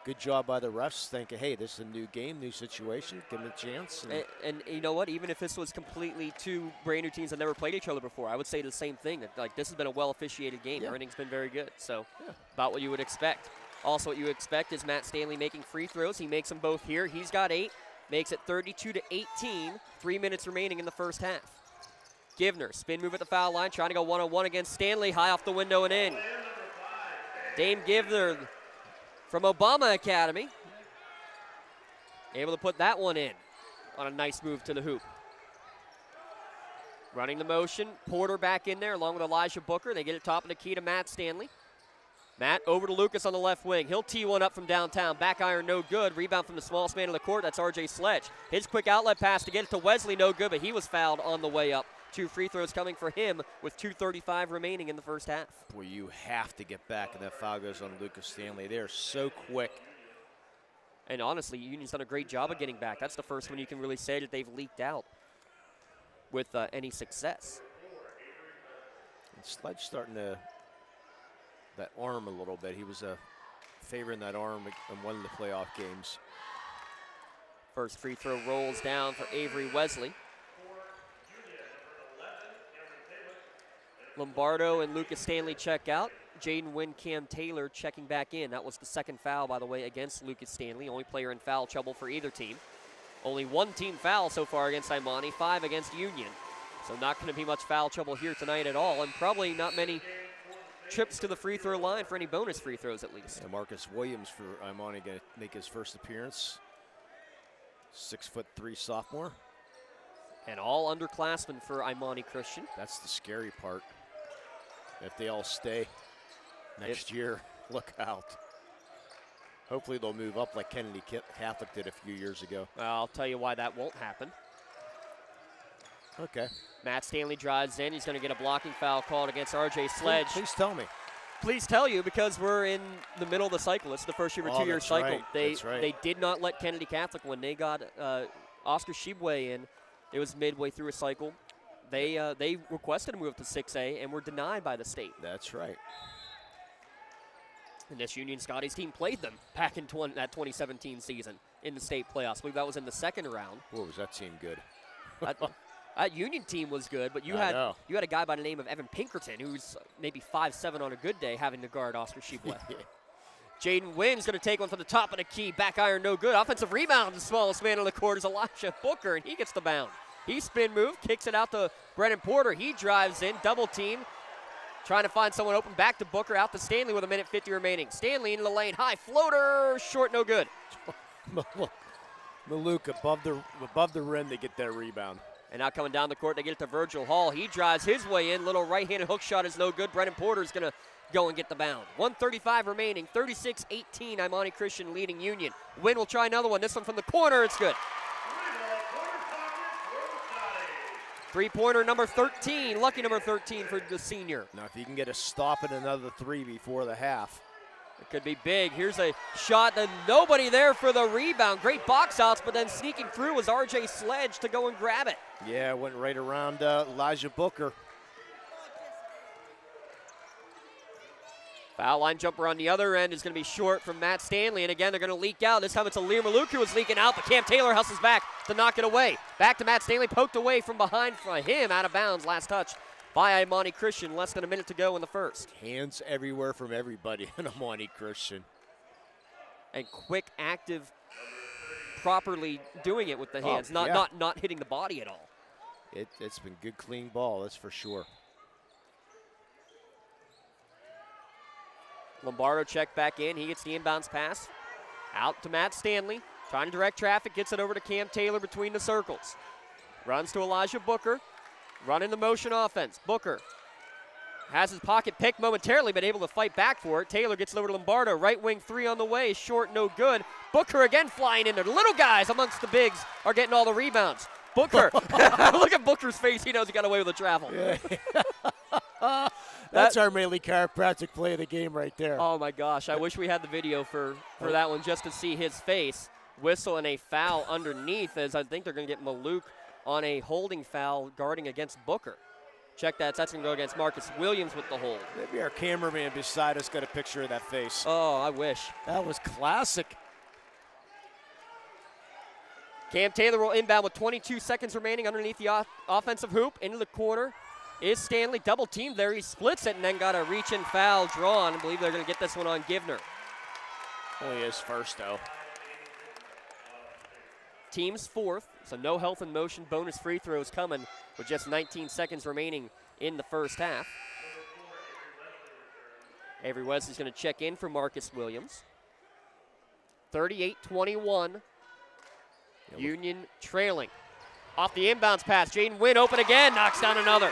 good job by the refs thinking, hey, this is a new game, new situation, give them a chance. And you know what? Even if this was completely two brand new teams that never played each other before, I would say the same thing. That, like, this has been a well-officiated game. Yeah. Everything's been very good. So about what you would expect. Also what you expect is Matt Stanley making free throws. He makes them both here. He's got 8, makes it 32-18, 3 minutes remaining in the first half. Givner, spin move at the foul line, trying to go one-on-one against Stanley, high off the window and in. Dame Givner from Obama Academy, able to put that one in on a nice move to the hoop. Running the motion, Porter back in there along with Elijah Booker. They get it top of the key to Matt Stanley. Matt over to Lucas on the left wing. He'll tee one up from downtown. Back iron, no good. Rebound from the smallest man in the court. That's R.J. Sledge. His quick outlet pass to get it to Wesley, no good, but he was fouled on the way up. 2 free throws coming for him with 2:35 remaining in the first half. Boy, you have to get back, and that foul goes on Lucas Stanley. They're so quick. And honestly, Union's done a great job of getting back. That's the first one you can really say that they've leaked out with any success. And Sledge starting to that arm a little bit. He was favoring that arm in one of the playoff games. First free throw rolls down for Avery Wesley. Lombardo and Lucas Stanley check out. Jaden Wynn, Cam Taylor checking back in. That was the second foul, by the way, against Lucas Stanley. Only player in foul trouble for either team. Only 1 team foul so far against Imani, 5 against Union. So not going to be much foul trouble here tonight at all, and probably not many trips to the free throw line for any bonus free throws at least. And Marcus Williams for Imani going to make his first appearance. 6'3" sophomore. And all underclassmen for Imani Christian. That's the scary part. If they all stay next year, look out. Hopefully they'll move up like Kennedy Catholic did a few years ago. Well, I'll tell you why that won't happen. Okay. Matt Stanley drives in. He's going to get a blocking foul called against R.J. Sledge. Please tell me. Please tell you, because we're in the middle of the cycle. This is the first year of a 2-year cycle. Right. They did not let Kennedy Catholic when they got Oscar Shibwe in. It was midway through a cycle. They requested a move to 6A and were denied by the state. That's right. And this Union Scotties team played them back in that 2017 season in the state playoffs. I believe that was in the second round. Boy, was that team good. That Union team was good, but you had a guy by the name of Evan Pinkerton who's maybe 5'7" on a good day having to guard Oscar Shibwe. Jaden Wynn's going to take one from the top of the key. Back iron, no good. Offensive rebound. The smallest man on the court is Elijah Booker, and he gets the bound. He spin move, kicks it out to Brennan Porter. He drives in, double team, trying to find someone open. Back to Booker, out to Stanley with 1:50 remaining. Stanley into the lane, high floater, short, no good. Maluk above the rim to get that rebound. And now coming down the court, they get it to Virgil Hall. He drives his way in. Little right-handed hook shot is no good. Brennan Porter's going to go and get the bound. 1:35 remaining, 36-18. Imani Christian leading Union. Wynn will try another one. This one from the corner. It's good. Three-pointer number 13. Lucky number 13 for the senior. Now, if he can get a stop at another 3 before the half. It could be big. Here's a shot, that nobody there for the rebound. Great box outs, but then sneaking through was R.J. Sledge to go and grab it. Yeah, went right around Elijah Booker. Foul line jumper on the other end is going to be short from Matt Stanley, and again, they're going to leak out. This time it's Alir Maluk who was leaking out, but Cam Taylor hustles back to knock it away. Back to Matt Stanley, poked away from behind for him, out of bounds, last touch by Imani Christian, less than a minute to go in the first. Hands everywhere from everybody in Imani Christian. And quick, active, properly doing it with the hands, not hitting the body at all. It's been good, clean ball, that's for sure. Lombardo checked back in. He gets the inbounds pass. Out to Matt Stanley. Trying to direct traffic. Gets it over to Cam Taylor between the circles. Runs to Elijah Booker. Running the motion offense. Booker has his pocket picked momentarily, but able to fight back for it. Taylor gets it over to Lombardo. Right wing three on the way. Short, no good. Booker again flying in there. The little guys amongst the bigs are getting all the rebounds. Booker. Look at Booker's face. He knows he got away with the travel. Yeah. That's our mainly chiropractic play of the game right there. Oh, my gosh. I wish we had the video for that one just to see his face. Whistle and a foul underneath, as I think they're going to get Maluk on a holding foul guarding against Booker. Check that. That's going to go against Marcus Williams with the hold. Maybe our cameraman beside us got a picture of that face. Oh, I wish. That was classic. Cam Taylor will inbound with 22 seconds remaining underneath the offensive hoop. Into the corner is Stanley. Double teamed there. He splits it and then got a reach-in foul drawn. I believe they're going to get this one on Givner. Only his first, though. Team's fourth, so no health and motion bonus free throws coming with just 19 seconds remaining in the first half. Avery Wesley's going to check in for Marcus Williams. 38-21. Union trailing. Off the inbounds pass, Jaden Wynn open again, knocks down another.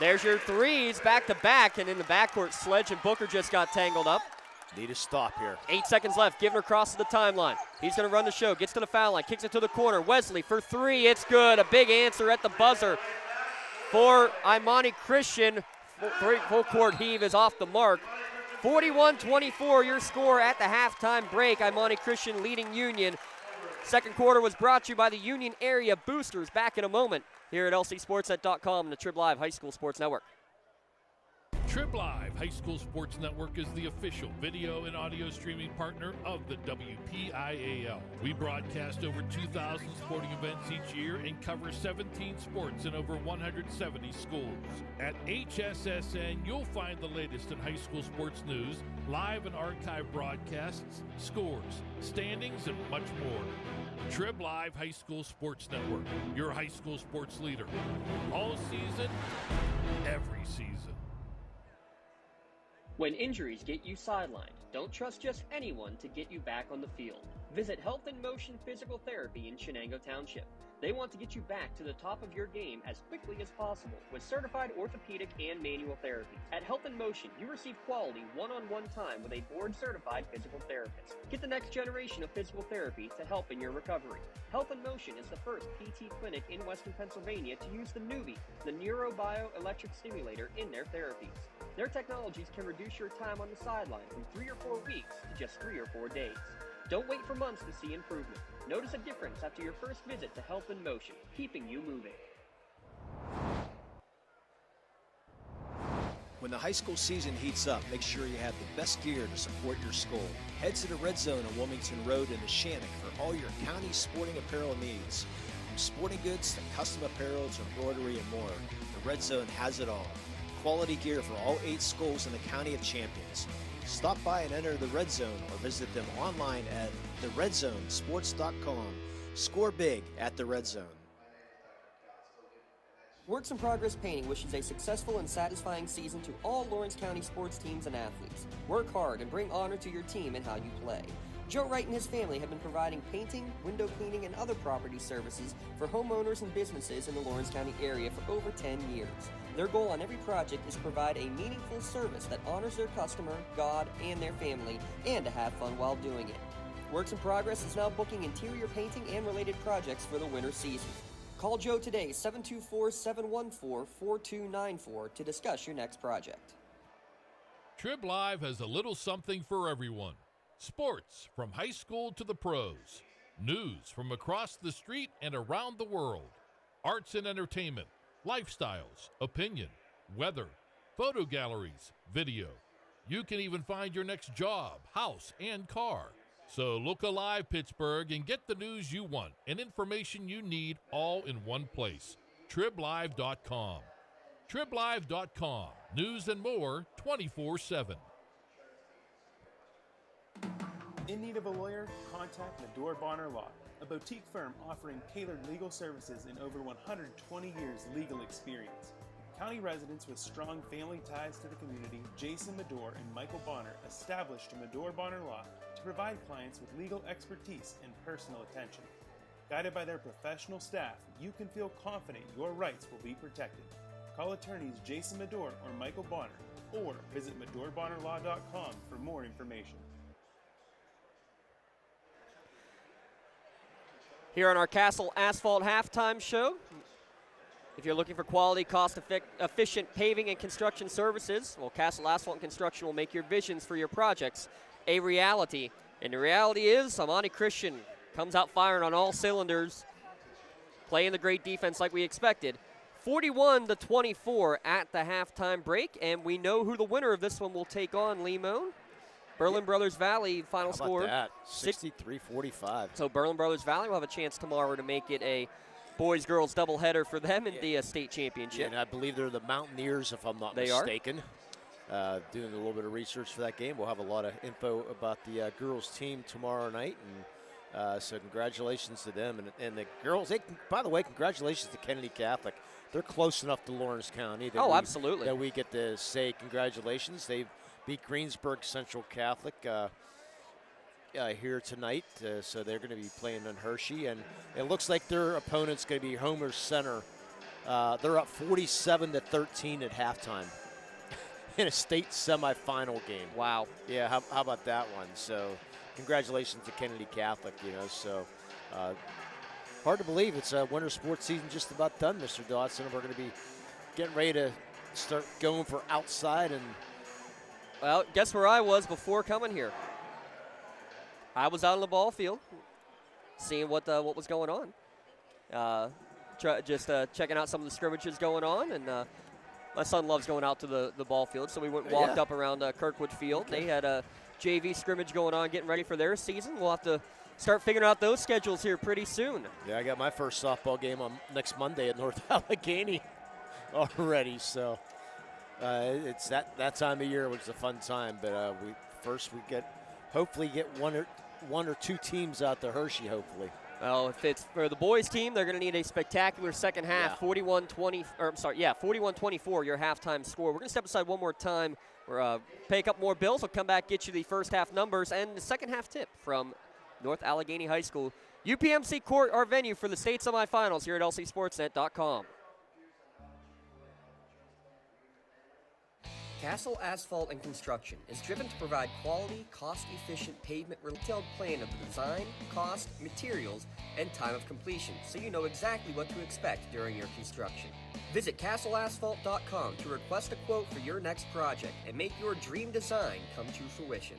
There's your threes back to back, and in the backcourt, Sledge and Booker just got tangled up. Need a stop here. 8 seconds left. Givner crosses the timeline. He's going to run the show. Gets to the foul line. Kicks it to the corner. Wesley for three. It's good. A big answer at the buzzer for Imani Christian. Full court heave is off the mark. 41-24 your score at the halftime break. Imani Christian leading Union. Second quarter was brought to you by the Union Area Boosters. Back in a moment here at lcsportsnet.com and the Trib Live High School Sports Network. Trib Live High School Sports Network is the official video and audio streaming partner of the WPIAL. We broadcast over 2,000 sporting events each year and cover 17 sports in over 170 schools. At HSSN, you'll find the latest in high school sports news, live and archive broadcasts, scores, standings, and much more. Trib Live High School Sports Network, your high school sports leader. All season, every season. When injuries get you sidelined, don't trust just anyone to get you back on the field. Visit Health in Motion Physical Therapy in Shenango Township. They want to get you back to the top of your game as quickly as possible with certified orthopedic and manual therapy. At Health in Motion, you receive quality one-on-one time with a board-certified physical therapist. Get the next generation of physical therapy to help in your recovery. Health in Motion is the first PT clinic in Western Pennsylvania to use the Newbie, the neurobioelectric stimulator, in their therapies. Their technologies can reduce your time on the sideline from 3 or 4 weeks to just 3 or 4 days. Don't wait for months to see improvement. Notice a difference after your first visit to Health in Motion, keeping you moving. When the high school season heats up, make sure you have the best gear to support your school. Head to the Red Zone on Wilmington Road in Neshannock for all your county sporting apparel needs. From sporting goods to custom apparel to embroidery and more, the Red Zone has it all. Quality gear for all 8 schools in the County of Champions. Stop by and enter the Red Zone or visit them online at theredzonesports.com. Score big at the Red Zone. Works in Progress Painting wishes a successful and satisfying season to all Lawrence County sports teams and athletes. Work hard and bring honor to your team and how you play. Joe Wright and his family have been providing painting, window cleaning, and other property services for homeowners and businesses in the Lawrence County area for over 10 years. Their goal on every project is to provide a meaningful service that honors their customer, God, and their family, and to have fun while doing it. Works in Progress is now booking interior painting and related projects for the winter season. Call Joe today, 724-714-4294, to discuss your next project. Trib Live has a little something for everyone. Sports from high school to the pros. News from across the street and around the world. Arts and entertainment. Lifestyles, opinion, weather, photo galleries, video. You can even find your next job, house, and car. So look alive, Pittsburgh, and get the news you want and information you need all in one place. TribLive.com. TribLive.com. News and more 24/7. In need of a lawyer? Contact Medore Bonner Law, a boutique firm offering tailored legal services in over 120 years legal experience. County residents with strong family ties to the community, Jason Medore and Michael Bonner, established Medore Bonner Law to provide clients with legal expertise and personal attention. Guided by their professional staff, you can feel confident your rights will be protected. Call attorneys Jason Medore or Michael Bonner, or visit MedoreBonnerLaw.com for more information. Here on our Castle Asphalt Halftime Show, if you're looking for quality, cost-efficient paving and construction services, well, Castle Asphalt and Construction will make your visions for your projects a reality. And the reality is, Imani Christian comes out firing on all cylinders, playing the great defense like we expected. 41-24 at the halftime break, and we know who the winner of this one will take on, Limon. Berlin Brothers Valley final score. How about that? 63-45. So Berlin Brothers Valley will have a chance tomorrow to make it a boys-girls doubleheader for them in the state championship. Yeah, and I believe they're the Mountaineers, if I'm not mistaken. Doing a little bit of research for that game. We'll have a lot of info about the girls' team tomorrow night, and so congratulations to them. And the girls, by the way, congratulations to Kennedy Catholic. They're close enough to Lawrence County. Absolutely. That we get to say congratulations. They beat Greensburg Central Catholic here tonight, so they're going to be playing in Hershey, and it looks like their opponent's going to be Homer Center. They're up 47-13 at halftime in a state semifinal game. Wow. Yeah, how about that one? So congratulations to Kennedy Catholic, so hard to believe it's a winter sports season just about done, Mr. Dodson. We're going to be getting ready to start going for outside. And well, guess where I was before coming here? I was out on the ball field, seeing what was going on. Checking out some of the scrimmages going on, and my son loves going out to the ball field, so we went and walked up around Kirkwood Field. Okay. They had a JV scrimmage going on, getting ready for their season. We'll have to start figuring out those schedules here pretty soon. Yeah, I got my first softball game on next Monday at North Allegheny already, so it's that time of year, which is a fun time. But we hopefully get one or two teams out to Hershey, hopefully. Well, if it's for the boys team, they're going to need a spectacular second half. 41-24, your halftime score. We're going to step aside one more time. We're pay a couple more bills. We'll come back, get you the first half numbers and the second half tip from North Allegheny High School. UPMC Court, our venue for the state semifinals here at lcsportsnet.com. Castle Asphalt and Construction is driven to provide quality, cost-efficient pavement detailed plan of the design, cost, materials, and time of completion, so you know exactly what to expect during your construction. Visit castleasphalt.com to request a quote for your next project and make your dream design come to fruition.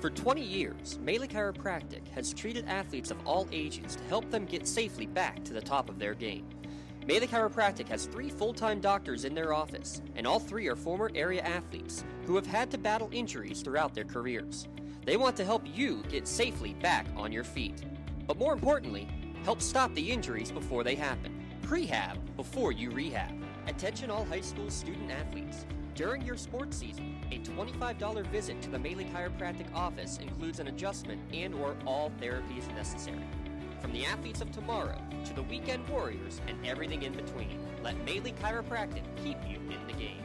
For 20 years, Melee Chiropractic has treated athletes of all ages to help them get safely back to the top of their game. Melee Chiropractic has 3 full-time doctors in their office, and all 3 are former area athletes who have had to battle injuries throughout their careers. They want to help you get safely back on your feet. But more importantly, help stop the injuries before they happen. Prehab before you rehab. Attention all high school student athletes. During your sports season, a $25 visit to the Melee Chiropractic office includes an adjustment and/or all therapies necessary. From the athletes of tomorrow to the weekend warriors and everything in between, let Melee Chiropractic keep you in the game.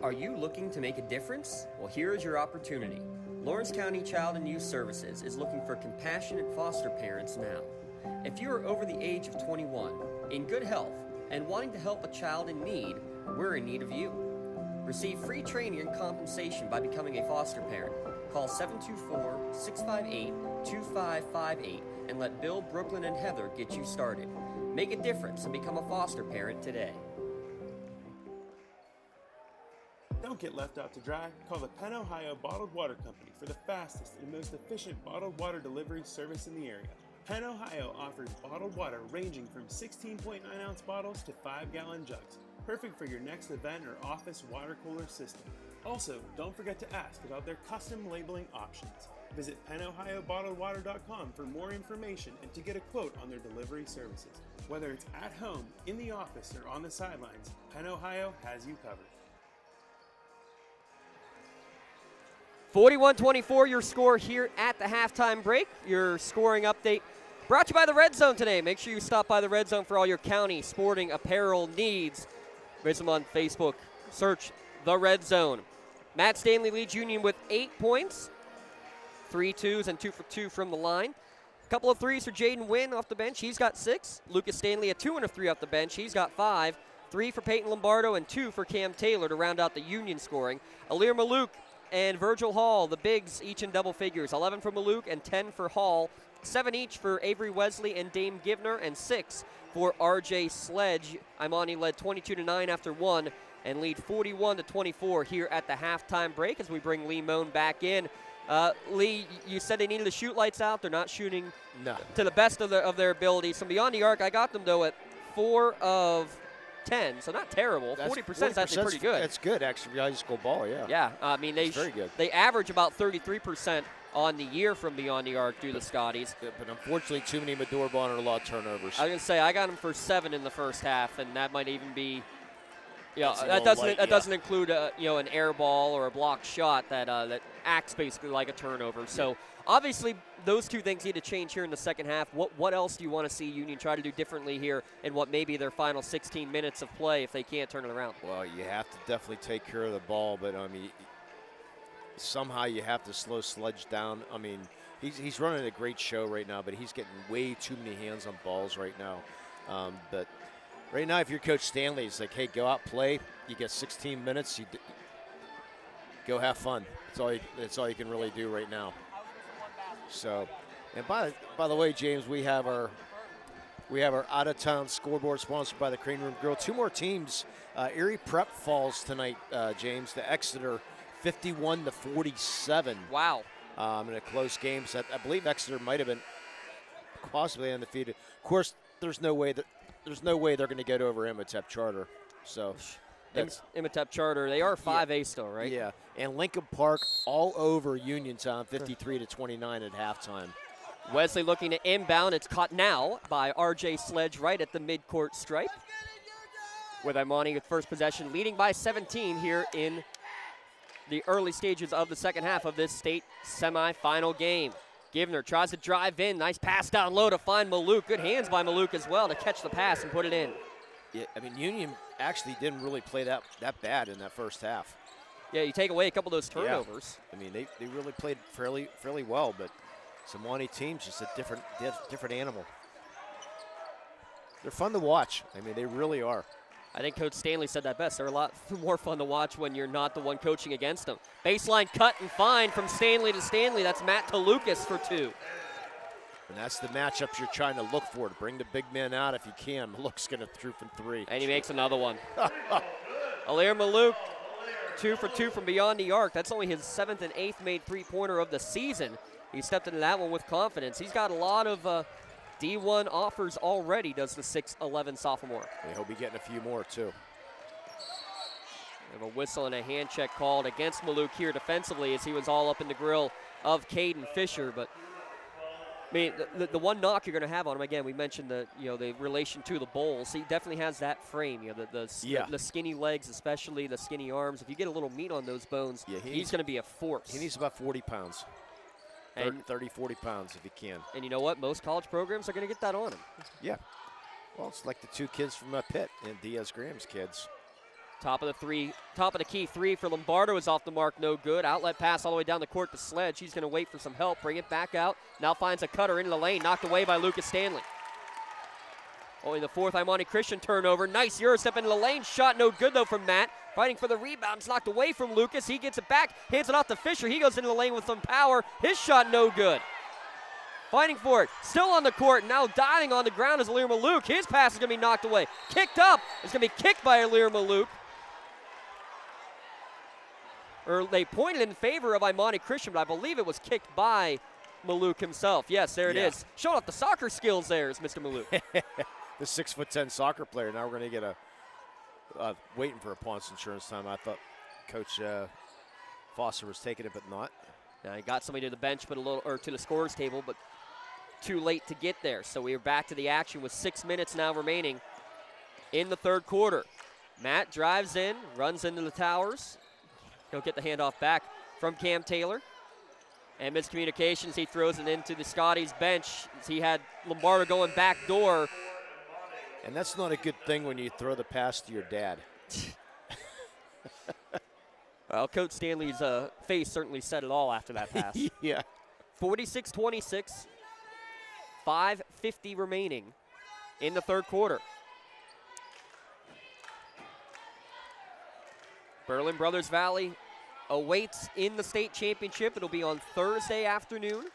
Are you looking to make a difference? Well, here is your opportunity. Lawrence County Child and Youth Services is looking for compassionate foster parents now. If you are over the age of 21, in good health, and wanting to help a child in need, we're in need of you. Receive free training and compensation by becoming a foster parent. Call 724-658-2558 and let Bill, Brooklyn, and Heather get you started. Make a difference and become a foster parent today. Don't get left out to dry. Call the Penn Ohio Bottled Water Company for the fastest and most efficient bottled water delivery service in the area. Penn, Ohio offers bottled water ranging from 16.9-ounce bottles to 5-gallon jugs, perfect for your next event or office water cooler system. Also, don't forget to ask about their custom labeling options. Visit PennOhioBottledWater.com for more information and to get a quote on their delivery services. Whether it's at home, in the office, or on the sidelines, Penn, Ohio has you covered. 41-24 your score here at the halftime break. Your scoring update brought to you by the Red Zone today. Make sure you stop by the Red Zone for all your county sporting apparel needs. Visit them on Facebook. Search the Red Zone. Matt Stanley leads Union with 8 points. 3 twos and 2 for 2 from the line. A couple of threes for Jaden Wynn off the bench. He's got 6. Lucas Stanley, a 2 and a 3 off the bench. He's got 5. 3 for Peyton Lombardo and 2 for Cam Taylor to round out the Union scoring. Alir Malouk and Virgil Hall, the bigs, each in double figures. 11 for Malouk and 10 for Hall. 7 each for Avery Wesley and Dame Givner, and 6 for RJ Sledge. Imani led 22-9 after 1 and lead 41-24 here at the halftime break as we bring Lee Moan back in. Lee, you said they needed to shoot lights out. They're not shooting to the best of their abilities. From beyond the arc, I got them, though, at 4 of 10, so not terrible. 40% is actually pretty good. That's good, actually, for high school ball, yeah. Yeah, I mean, very good. They average about 33% on the year from beyond the arc due to the Scotties. But unfortunately, too many Medora Bonner a lot of turnovers. I was going to say, I got them for 7 in the first half, and that might even be, that doesn't include an air ball or a blocked shot that acts basically like a turnover. So obviously those two things need to change here in the second half. What else do you want to see Union try to do differently here in what may be their final 16 minutes of play if they can't turn it around? Well, you have to definitely take care of the ball, but I mean, somehow you have to slow Sledge down. I mean, he's running a great show right now, but he's getting way too many hands on balls right now. But right now, if you're Coach Stanley, it's like, hey, go out, play. You get 16 minutes. You go have fun. That's all you can really do right now. So, and by the way, James, we have our out-of-town scoreboard sponsored by the Crane Room Grill. 2 more teams. Erie Prep falls tonight, James, to Exeter, 51-47. Wow. In a close game. So I believe Exeter might have been possibly undefeated. Of course, there's no way they're going to get over Imhotep Charter. So Imhotep Charter, they are 5A still, right? Yeah, and Lincoln Park all over Uniontown, 53-29 at halftime. Wesley looking to inbound. It's caught now by RJ Sledge right at the midcourt stripe. With Imani with first possession, leading by 17 here in the early stages of the second half of this state semifinal game. Givner tries to drive in. Nice pass down low to find Malouk. Good hands by Malouk as well to catch the pass and put it in. Yeah, I mean, Union actually didn't really play that bad in that first half. Yeah, you take away a couple of those turnovers. Yeah. I mean, they really played fairly well, but Imani team's just a different animal. They're fun to watch. I mean, they really are. I think Coach Stanley said that best. They're a lot more fun to watch when you're not the one coaching against them. Baseline cut and find from Stanley to Stanley. That's Matt to Lucas for 2. And that's the matchups you're trying to look for, to bring the big man out if you can. Malouk's going to through from 3. And he makes another one. Alir Malouk, 2 for 2 from beyond the arc. That's only his 7th and 8th made three-pointer of the season. He stepped into that one with confidence. He's got a lot of D1 offers already, does the 6'11 sophomore. He'll be getting a few more, too. We have a whistle and a hand check called against Malouk here defensively as he was all up in the grill of Caden Fisher. But, I mean, the one knock you're going to have on him, again, we mentioned the relation to the bowls. He definitely has that frame, the skinny legs, especially the skinny arms. If you get a little meat on those bones, he's going to be a force. He needs about 40 pounds. 30, 40 pounds if he can. And you know what? Most college programs are going to get that on him. Yeah. Well, it's like the 2 kids from Pitt and Diaz Graham's kids. Top of the key 3 for Lombardo is off the mark, no good. Outlet pass all the way down the court to Sledge. He's going to wait for some help, bring it back out. Now finds a cutter into the lane, knocked away by Lucas Stanley. Only the 4th Imani Christian turnover. Nice Euro step into the lane. Shot no good, though, from Matt. Fighting for the rebound. It's knocked away from Lucas. He gets it back. Hands it off to Fisher. He goes into the lane with some power. His shot no good. Fighting for it. Still on the court. Now diving on the ground is Alir Malouk. His pass is going to be knocked away. Kicked up. It's going to be kicked by Alir Malouk. Or they pointed in favor of Imani Christian, but I believe it was kicked by Maluk himself. Yes, there it is. Showing off the soccer skills there is Mr. Maluk. The 6'10" soccer player. Now we're going to get waiting for a Ponce insurance time. I thought Coach Foster was taking it, but not. Now he got somebody to the bench, but to the scorer's table, but too late to get there. So we are back to the action with 6 minutes now remaining in the third quarter. Matt drives in, runs into the towers. He'll get the handoff back from Cam Taylor. And miscommunications, he throws it into the Scotties bench. He had Lombardo going back door. And that's not a good thing when you throw the pass to your dad. Well, Coach Stanley's face certainly said it all after that pass. Yeah. 46-26, 5:50 remaining in the third quarter. Berlin Brothers Valley awaits in the state championship. It'll be on Thursday afternoon.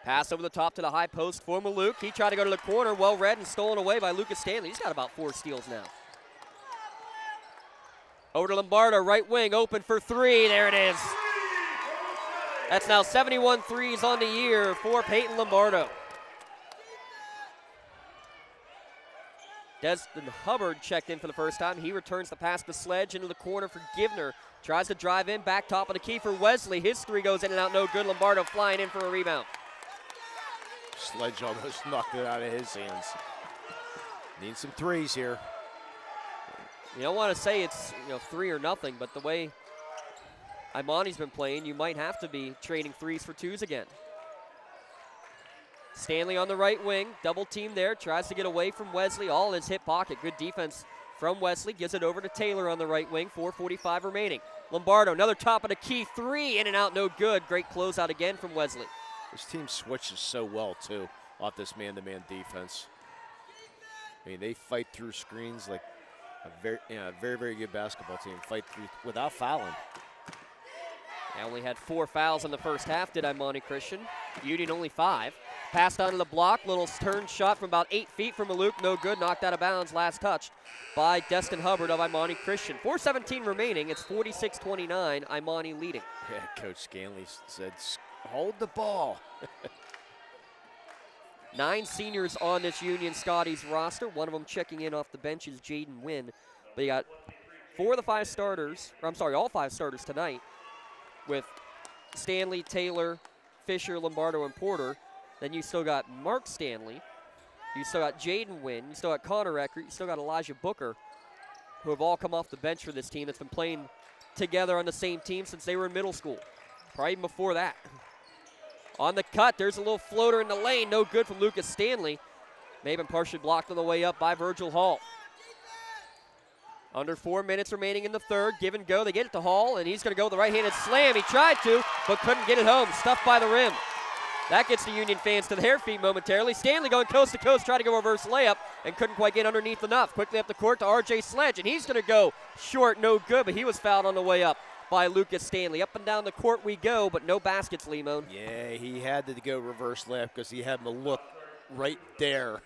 Pass over the top to the high post for Maluk. He tried to go to the corner, well read and stolen away by Lucas Stanley. He's got about 4 steals now. Over to Lombardo, right wing, open for 3. There it is. That's now 71 threes on the year for Peyton Lombardo. Destin Hubbard checked in for the first time. He returns the pass to Sledge into the corner for Givner. Tries to drive in, back top of the key for Wesley. His 3 goes in and out, no good. Lombardo flying in for a rebound. Sledge almost knocked it out of his hands. Need some threes here. You don't want to say it's 3 or nothing, but the way Imani's been playing, you might have to be trading 3s for 2s again. Stanley on the right wing, double team there, tries to get away from Wesley, all in his hip pocket. Good defense from Wesley, gives it over to Taylor on the right wing, 4:45 remaining. Lombardo, another top of the key, 3, in and out, no good. Great closeout again from Wesley. This team switches so well, too, off this man-to-man defense. I mean, they fight through screens like a very, very good basketball team. Fight through without fouling. They only had 4 fouls in the first half, did Imani Christian. Union only 5. Passed onto the block, little turn shot from about 8 feet from Maluk, no good, knocked out of bounds, last touch by Destin Hubbard of Imani Christian. 4:17 remaining, it's 46-29, Imani leading. Yeah, Coach Scanley said, hold the ball. 9 seniors on this Union Scotties roster. One of them checking in off the bench is Jaden Wynn. But you got 4 of the 5 starters, or I'm sorry, all 5 starters tonight with Stanley, Taylor, Fisher, Lombardo, and Porter. Then you still got Mark Stanley. You still got Jaden Wynn. You still got Connor Eckert. You still got Elijah Booker, who have all come off the bench for this team that's been playing together on the same team since they were in middle school, probably even before that. On the cut, there's a little floater in the lane. No good from Lucas Stanley. May have been partially blocked on the way up by Virgil Hall. Under 4 minutes remaining in the third. Give and go. They get it to Hall, and he's going to go with the right-handed slam. He tried to, but couldn't get it home. Stuffed by the rim. That gets the Union fans to their feet momentarily. Stanley going coast to coast, trying to go reverse layup, and couldn't quite get underneath enough. Quickly up the court to R.J. Sledge, and he's going to go short, no good, but he was fouled on the way up by Lucas Stanley. Up and down the court we go, but no baskets, Lemon. Yeah, he had to go reverse layup because he had him to look right there.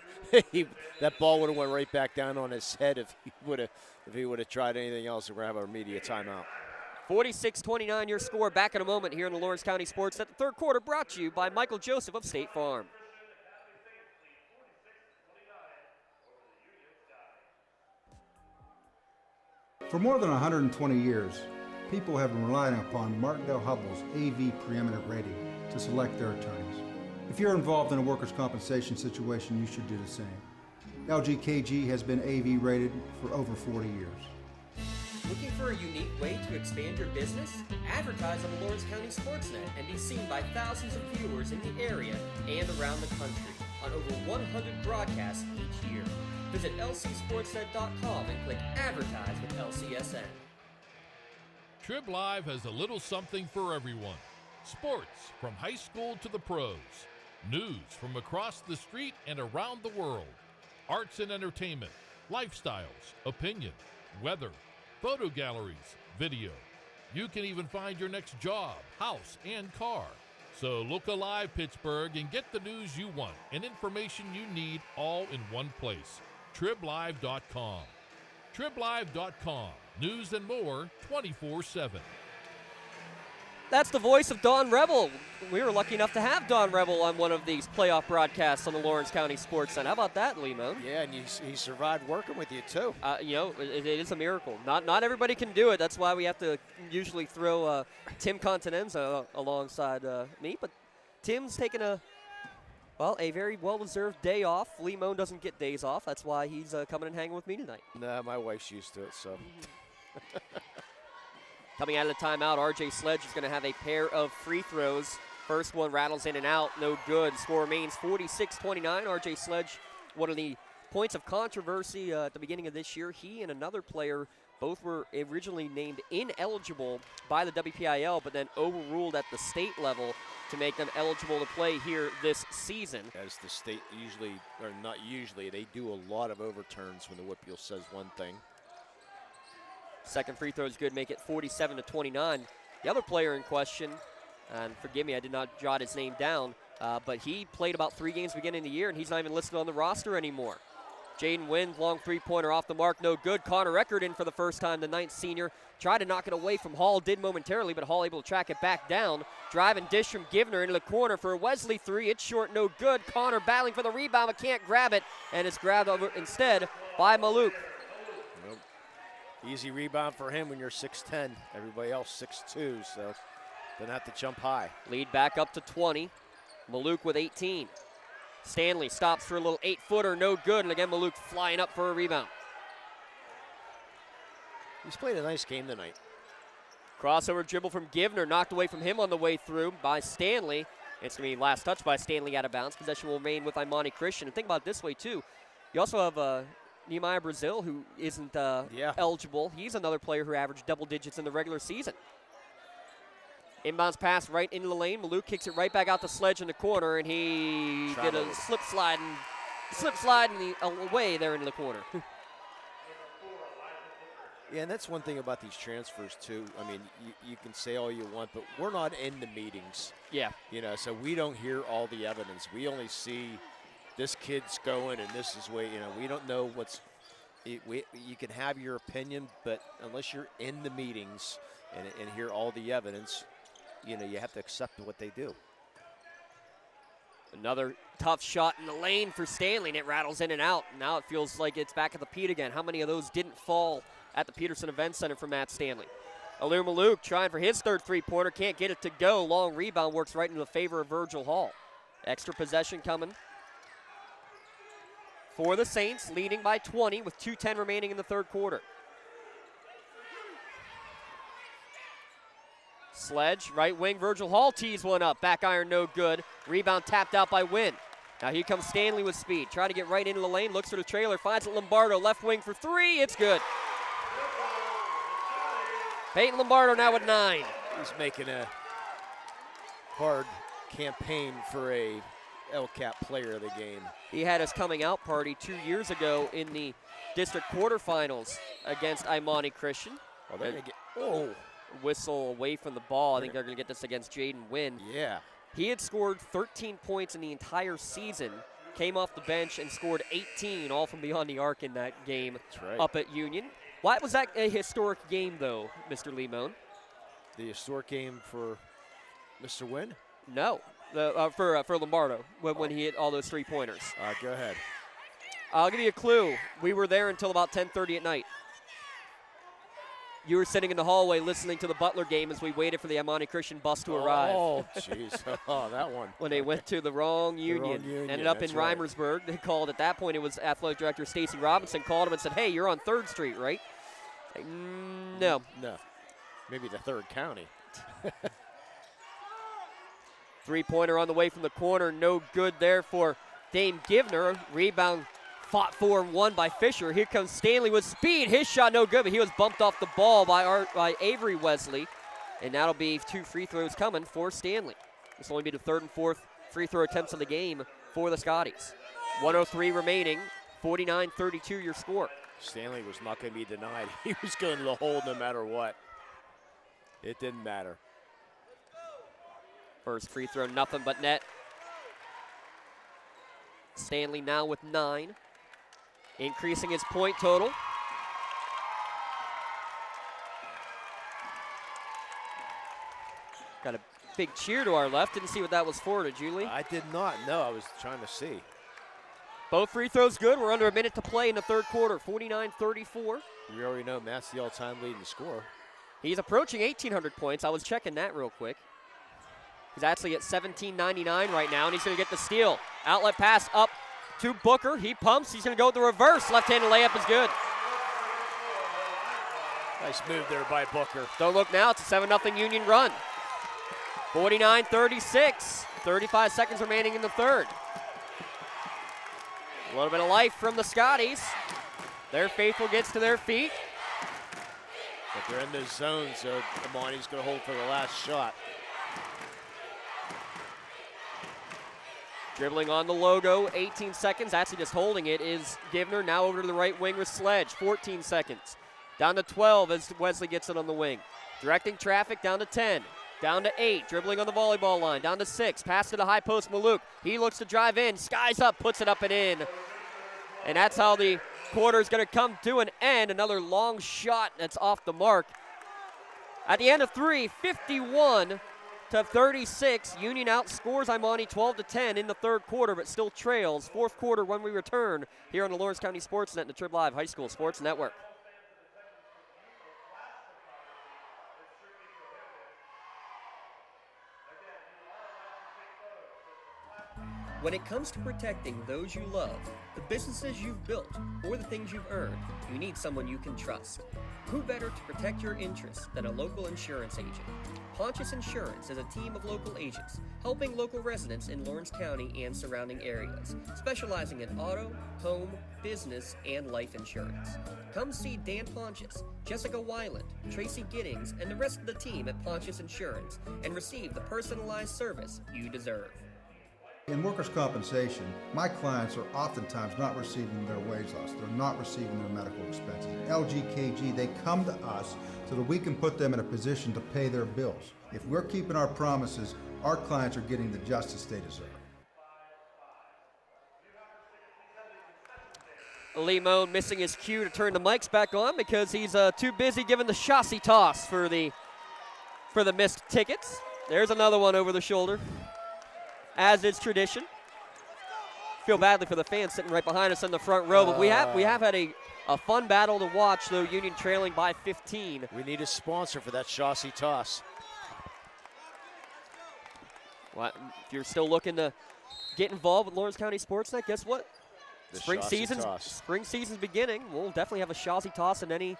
That ball would have went right back down on his head if he would have tried anything else. We're going to have our media timeout. 46-29 your score. Back in a moment here in the Lawrence County SportsNet. The third quarter brought to you by Michael Joseph of State Farm. For more than 120 years, people have been relying upon Martindale Hubbell's AV preeminent rating to select their attorneys. If you're involved in a workers' compensation situation, you should do the same. LGKG has been AV rated for over 40 years. Looking for a unique way to expand your business? Advertise on the Lawrence County SportsNet and be seen by thousands of viewers in the area and around the country on over 100 broadcasts each year. Visit lcsportsnet.com and click Advertise with LCSN. Trib Live has a little something for everyone. Sports from high school to the pros. News from across the street and around the world. Arts and entertainment, lifestyles, opinion, weather, photo galleries, video. You can even find your next job, house, and car. So look alive, Pittsburgh, and get the news you want and information you need all in one place. TribLive.com. TribLive.com. News and more 24/7. That's the voice of Don Rebel. We were lucky enough to have Don Rebel on one of these playoff broadcasts on the Lawrence County SportsNet. How about that, Limon? Yeah, and he survived working with you, too. It is a miracle. Not everybody can do it. That's why we have to usually throw Tim Continenza alongside me. But Tim's taking a very well-deserved day off. Limon doesn't get days off. That's why he's coming and hanging with me tonight. Nah, my wife's used to it, so. Coming out of the timeout, R.J. Sledge is going to have a pair of free throws. First one rattles in and out, no good. Score remains 46-29. R.J. Sledge, one of the points of controversy at the beginning of this year. He and another player both were originally named ineligible by the WPIAL, but then overruled at the state level to make them eligible to play here this season. As the state usually, or not usually, they do a lot of overturns when the WPIAL says one thing. Second free throw is good, make it 47-29. The other player in question, and forgive me, I did not jot his name down, but he played about 3 games beginning of the year, and he's not even listed on the roster anymore. Jaden Wynn's long three-pointer off the mark, no good. Connor Eckert in for the first time, the 9th senior. Tried to knock it away from Hall, did momentarily, but Hall able to track it back down. Drive and dish from Givner into the corner for a Wesley three. It's short, no good. Connor battling for the rebound, but can't grab it, and it's grabbed over instead by Maluk. Nope. Easy rebound for him when you're 6'10". Everybody else 6'2", so doesn't have to jump high. Lead back up to 20. Maluk with 18. Stanley stops for a little 8-footer, no good, and again Maluk flying up for a rebound. He's played a nice game tonight. Crossover dribble from Givner, knocked away from him on the way through by Stanley. It's going to be last touch by Stanley out of bounds. Possession will remain with Imani Christian. And think about it this way, too. You also have Nehemiah Brazil, who isn't eligible. He's another player who averaged double digits in the regular season. Inbounds pass right into the lane. Maluk kicks it right back out to Sledge in the corner, and he did a slip slide away there into the corner. Yeah, and that's one thing about these transfers, too. I mean, you can say all you want, but we're not in the meetings. Yeah. You know, so we don't hear all the evidence. We only see this kid's going and this is way, you know, we don't know what's – you can have your opinion, but unless you're in the meetings and hear all the evidence, you know, you have to accept what they do. Another tough shot in the lane for Stanley, and it rattles in and out. Now it feels like it's back at the Pete again. How many of those didn't fall at the Peterson Event Center for Matt Stanley? Alou Maluk trying for his third three-pointer, can't get it to go. Long rebound works right into the favor of Virgil Hall. Extra possession coming for the Saints, leading by 20 with 2:10 remaining in the third quarter. Sledge, right wing, Virgil Hall tees one up. Back iron, no good. Rebound tapped out by Wynn. Now here comes Stanley with speed. Trying to get right into the lane, looks for the trailer, finds it Lombardo. Left wing for three, it's good. Peyton Lombardo now with 9. He's making a hard campaign for a LCAP player of the game. He had his coming out party 2 years ago in the district quarterfinals against Imani Christian. Oh, they're going to get, whistle away from the ball. I think they're going to get this against Jaden Wynn. Yeah. He had scored 13 points in the entire season, came off the bench and scored 18, all from beyond the arc in that game. That's right. Up at Union. Why was that a historic game, though, Mr. Limon? The historic game for Mr. Wynn? No, for Lombardo when he hit all those three-pointers. Go ahead. I'll give you a clue. We were there until about 10:30 at night. You were sitting in the hallway listening to the Butler game as we waited for the Imani Christian bus to arrive. Oh, jeez. Oh, that one. When they went to the wrong union. Ended up in Reimersburg. They called, at that point, it was athletic director Stacy Robinson called him and said, hey, you're on 3rd Street, right? Like, no. No. Maybe the 3rd County. Three-pointer on the way from the corner. No good there for Dane Givner. Rebound fought for and won by Fisher. Here comes Stanley with speed. His shot no good, but he was bumped off the ball by Avery Wesley. And that'll be 2 free throws coming for Stanley. This will only be the 3rd and 4th free throw attempts of the game for the Scotties. 1:03 remaining, 49-32 your score. Stanley was not going to be denied. He was going to the hole no matter what. It didn't matter. First free throw, nothing but net. Stanley now with 9. Increasing his point total. Got a big cheer to our left. Didn't see what that was for, did you, Lee? I did not. No, I was trying to see. Both free throws good. We're under a minute to play in the third quarter, 49-34. You already know Matt's the all-time leading scorer. He's approaching 1,800 points. I was checking that real quick. He's actually at 1,799 right now, and he's going to get the steal. Outlet pass up to Booker. He pumps. He's going to go with the reverse. Left-handed layup is good. Nice move there by Booker. Don't look now. It's a 7-0 Union run. 49-36. 35 seconds remaining in the third. A little bit of life from the Scotties. Their faithful gets to their feet. But they're in those zones, so Imani's going to hold for the last shot. Dribbling on the logo, 18 seconds. Actually just holding it is Givner. Now over to the right wing with Sledge, 14 seconds. Down to 12 as Wesley gets it on the wing. Directing traffic down to 10. Down to 8, dribbling on the volleyball line. Down to 6, pass to the high post, Maluk. He looks to drive in, skies up, puts it up and in. And that's how the quarter is going to come to an end. Another long shot that's off the mark. At the end of 3, 51-36. Union outscores Imani 12-10 in the third quarter, but still trails. Fourth quarter when we return here on the Lawrence County SportsNet and the Trib Live High School Sports Network. When it comes to protecting those you love, the businesses you've built, or the things you've earned, you need someone you can trust. Who better to protect your interests than a local insurance agent? Pontius Insurance is a team of local agents helping local residents in Lawrence County and surrounding areas, specializing in auto, home, business, and life insurance. Come see Dan Pontius, Jessica Weiland, Tracy Giddings, and the rest of the team at Pontius Insurance and receive the personalized service you deserve. In workers' compensation, my clients are oftentimes not receiving their wage loss. They're not receiving their medical expenses. LGKG, they come to us so that we can put them in a position to pay their bills. If we're keeping our promises, our clients are getting the justice they deserve. Lee Moan missing his cue to turn the mics back on because he's too busy giving the chassis toss for the missed tickets. There's another one over the shoulder, as is tradition. Feel badly for the fans sitting right behind us in the front row, but we have had a fun battle to watch, though Union trailing by 15. We need a sponsor for that chassis toss. Well, if you're still looking to get involved with Lawrence County SportsNet, guess what? Spring season's beginning. We'll definitely have a chassis toss in any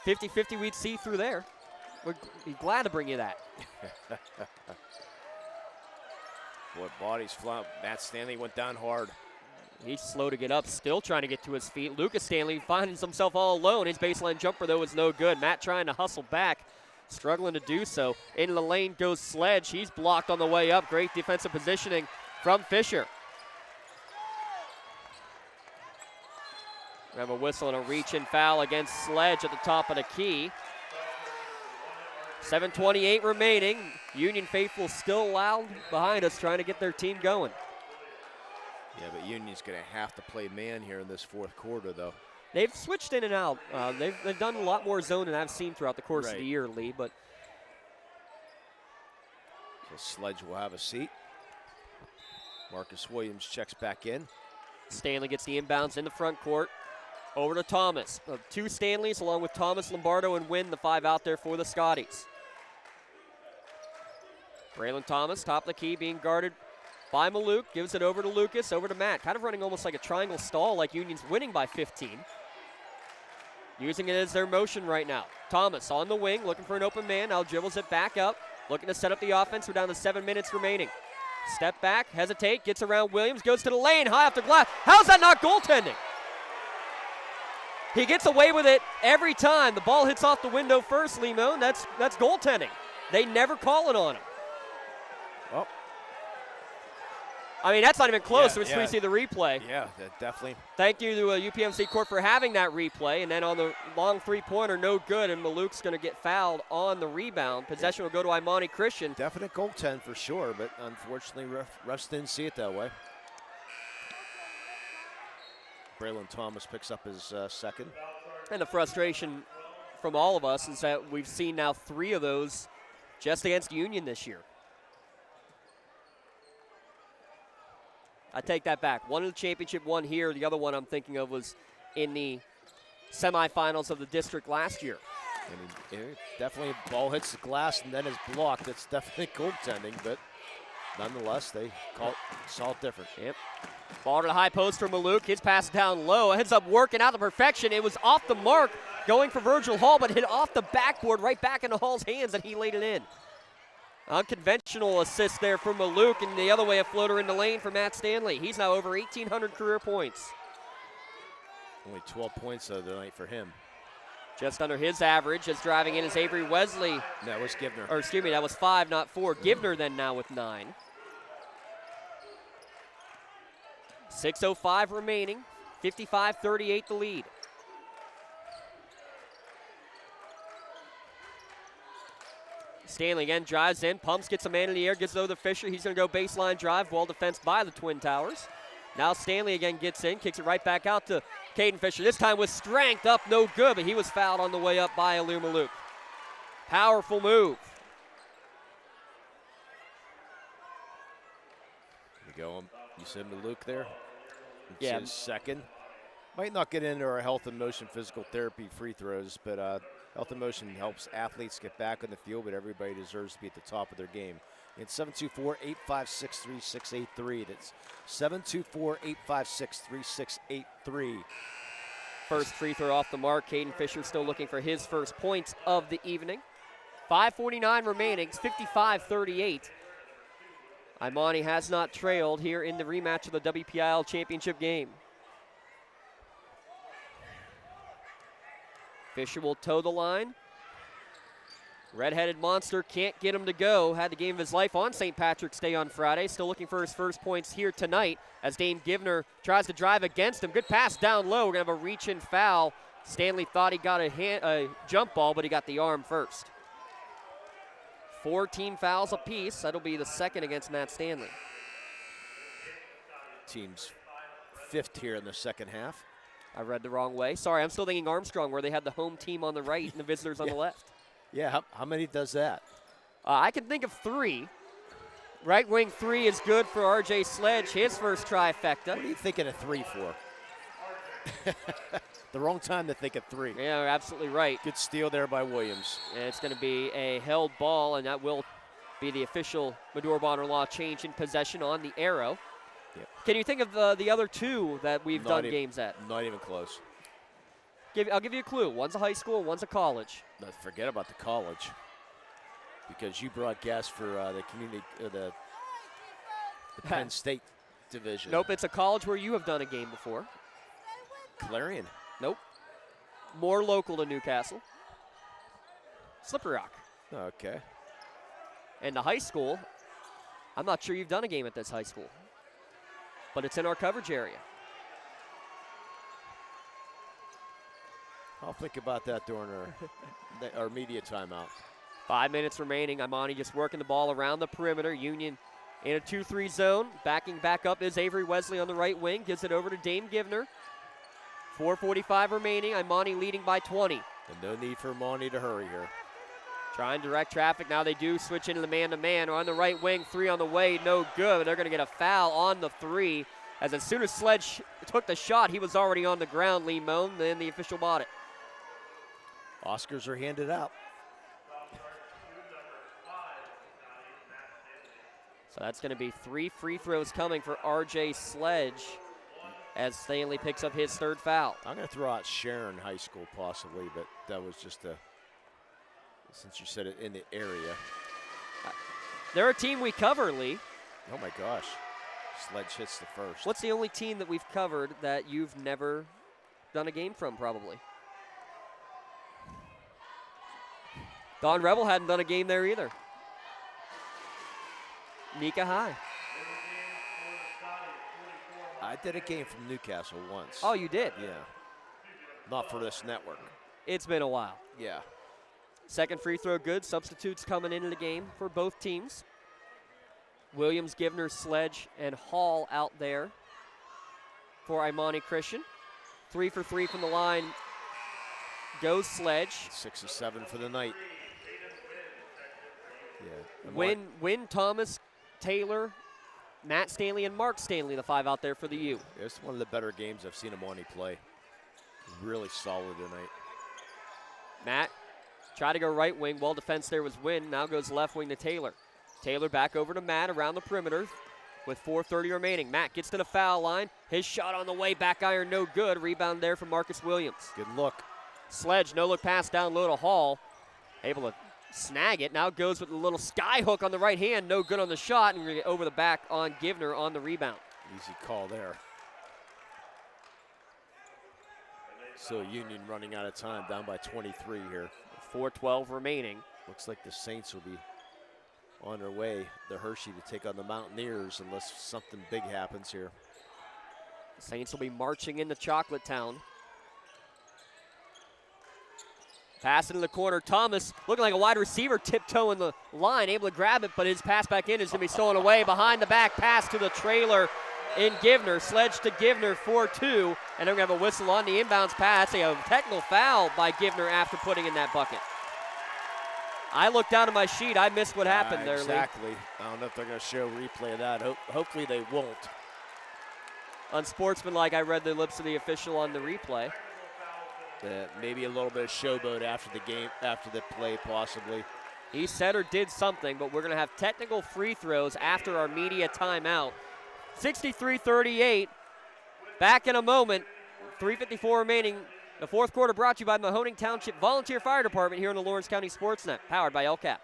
50-50 we'd see through there. We'd be glad to bring you that. Boy, body's flying. Matt Stanley went down hard. He's slow to get up, still trying to get to his feet. Lucas Stanley finds himself all alone. His baseline jumper, though, is no good. Matt trying to hustle back, struggling to do so. Into the lane goes Sledge. He's blocked on the way up. Great defensive positioning from Fisher. We have a whistle and a reach-in foul against Sledge at the top of the key. 7:28 remaining. Union faithful still loud behind us trying to get their team going. Yeah, but Union's going to have to play man here in this fourth quarter, though. They've switched in and out. They've done a lot more zone than I've seen throughout the course of the year, Lee. But so Sledge will have a seat. Marcus Williams checks back in. Stanley gets the inbounds in the front court. Over to Thomas. Two Stanleys along with Thomas, Lombardo, and Wynn, the five out there for the Scotties. Braylon Thomas, top of the key, being guarded by Maluk. Gives it over to Lucas, over to Matt. Kind of running almost like a triangle stall, like Union's winning by 15. Using it as their motion right now. Thomas on the wing, looking for an open man. Now dribbles it back up, looking to set up the offense. We're down to 7 minutes remaining. Step back, hesitate, gets around Williams, goes to the lane, high off the glass. How's that not goaltending? He gets away with it every time. The ball hits off the window first, Limon. That's goaltending. They never call it on him. Oh. I mean, that's not even close as we see the replay. Yeah, that definitely. Thank you to UPMC Court for having that replay. And then on the long three-pointer, no good, and Maluk's going to get fouled on the rebound. Possession will go to Imani Christian. Definite goaltend for sure, but unfortunately, refs didn't see it that way. Braylon Thomas picks up his second. And the frustration from all of us is that we've seen now 3 of those just against Union this year. I take that back. One in the championship, one here. The other one I'm thinking of was in the semifinals of the district last year. I mean, definitely ball hits the glass and then is blocked. That's definitely goaltending, but nonetheless, they saw it different. Yep. Ball to the high post for Maluk. His pass down low. Ends up working out to perfection. It was off the mark going for Virgil Hall, but hit off the backboard right back into Hall's hands, and he laid it in. Unconventional assist there for Maluk, and the other way a floater in the lane for Matt Stanley. He's now over 1,800 career points. Only 12 points of the night for him. Just under his average. As driving in is Avery Wesley. That was Givner. Or excuse me, that was 5, not 4. Givner then now with 9. 6:05 remaining. 55-38 the lead. Stanley again drives in, pumps, gets a man in the air, gets it over to Fisher. He's going to go baseline drive, well defensed by the Twin Towers. Now Stanley again gets in, kicks it right back out to Caden Fisher. This time with strength, up no good, but he was fouled on the way up by Alou Maluk. Powerful move. There you go. You said Maluk there? It's yeah. His second. Might not get into our health and motion physical therapy free throws, but health and motion helps athletes get back on the field, but everybody deserves to be at the top of their game. It's 724-856-3683. That's 724-856-3683. First free throw off the mark. Caden Fisher still looking for his first points of the evening. 5:49 remaining. It's 55-38. Imani has not trailed here in the rematch of the WPIAL championship game. Fisher will toe the line. Red-headed monster can't get him to go. Had the game of his life on St. Patrick's Day on Friday. Still looking for his first points here tonight as Dame Givner tries to drive against him. Good pass down low. We're going to have a reach-in foul. Stanley thought he got a jump ball, but he got the arm first. 4 team fouls apiece. That'll be the second against Matt Stanley. Team's 5th here in the second half. I read the wrong way. Sorry, I'm still thinking Armstrong, where they had the home team on the right and the visitors on the left. Yeah, how many does that? I can think of 3. Right wing 3 is good for R.J. Sledge, his first trifecta. What are you thinking of 3 for? The wrong time to think of 3. Yeah, you're absolutely right. Good steal there by Williams. And it's going to be a held ball, and that will be the official Medora Bonner Law change in possession on the arrow. Yep. Can you think of the other 2 that we've done games at? Not even close. I'll give you a clue. One's a high school, one's a college. No, forget about the college, because you broadcast for the community, the Penn State division. Nope, it's a college where you have done a game before. Clarion. Nope. More local to Newcastle. Slippery Rock. Okay. And the high school, I'm not sure you've done a game at this high school, but it's in our coverage area. I'll think about that during our media timeout. 5 minutes remaining. Imani just working the ball around the perimeter. Union in a 2-3 zone. Backing back up is Avery Wesley on the right wing. Gives it over to Dame Givner. 4:45 remaining. Imani leading by 20. And no need for Imani to hurry here. Trying to direct traffic. Now they do switch into the man-to-man. On the right wing, 3 on the way. No good. They're going to get a foul on the 3. As soon as Sledge took the shot, he was already on the ground, Lee Moan. Then the official bought it. Oscars are handed out. So that's going to be 3 free throws coming for R.J. Sledge as Stanley picks up his 3rd foul. I'm going to throw out Sharon High School possibly, but that was just since you said it in the area. They're a team we cover, Lee. Oh, my gosh. Sledge hits the first. What's the only team that we've covered that you've never done a game from, probably? Don Rebel hadn't done a game there either. Nika High. I did a game from Newcastle once. Oh, you did? Yeah. Not for this network. It's been a while. Yeah. Second free throw good. Substitutes coming into the game for both teams. Williams, Givner, Sledge, and Hall out there for Imani Christian. 3 for 3 from the line goes Sledge. 6 of 7 for the night. Yeah. Wynn, Thomas, Taylor, Matt Stanley, and Mark Stanley, the 5 out there for the U. It's one of the better games I've seen Imani play. Really solid tonight. Matt tried to go right wing. Well defense there was Wynn. Now goes left wing to Taylor. Taylor back over to Matt around the perimeter with 4:30 remaining. Matt gets to the foul line. His shot on the way, back iron, no good. Rebound there from Marcus Williams. Good look. Sledge, no look pass down low to Hall. Able to snag it. Now goes with a little sky hook on the right hand. No good on the shot. And we're going to get over the back on Givner on the rebound. Easy call there. So Union running out of time, down by 23 here. 4:12 remaining. Looks like the Saints will be on their way, the Hershey, to take on the Mountaineers unless something big happens here. The Saints will be marching into Chocolate Town. Pass into the corner. Thomas looking like a wide receiver, tiptoeing the line, able to grab it, but his pass back in is going to be stolen away. Behind the back pass to the trailer in Givner. Sledge to Givner, 4-2, and they're going to have a whistle on the inbounds pass. A technical foul by Givner after putting in that bucket. I looked down at my sheet. I missed what happened there, Lee. Exactly. I don't know if they're going to show a replay of that. Hopefully they won't. Unsportsmanlike, I read the lips of the official on the replay. Maybe a little bit of showboat after the game, after the play, possibly. He said or did something, but we're going to have technical free throws after our media timeout. 63-38. Back in a moment. 3:54 remaining. The fourth quarter brought to you by Mahoning Township Volunteer Fire Department here on the Lawrence County SportsNet, powered by LCAP.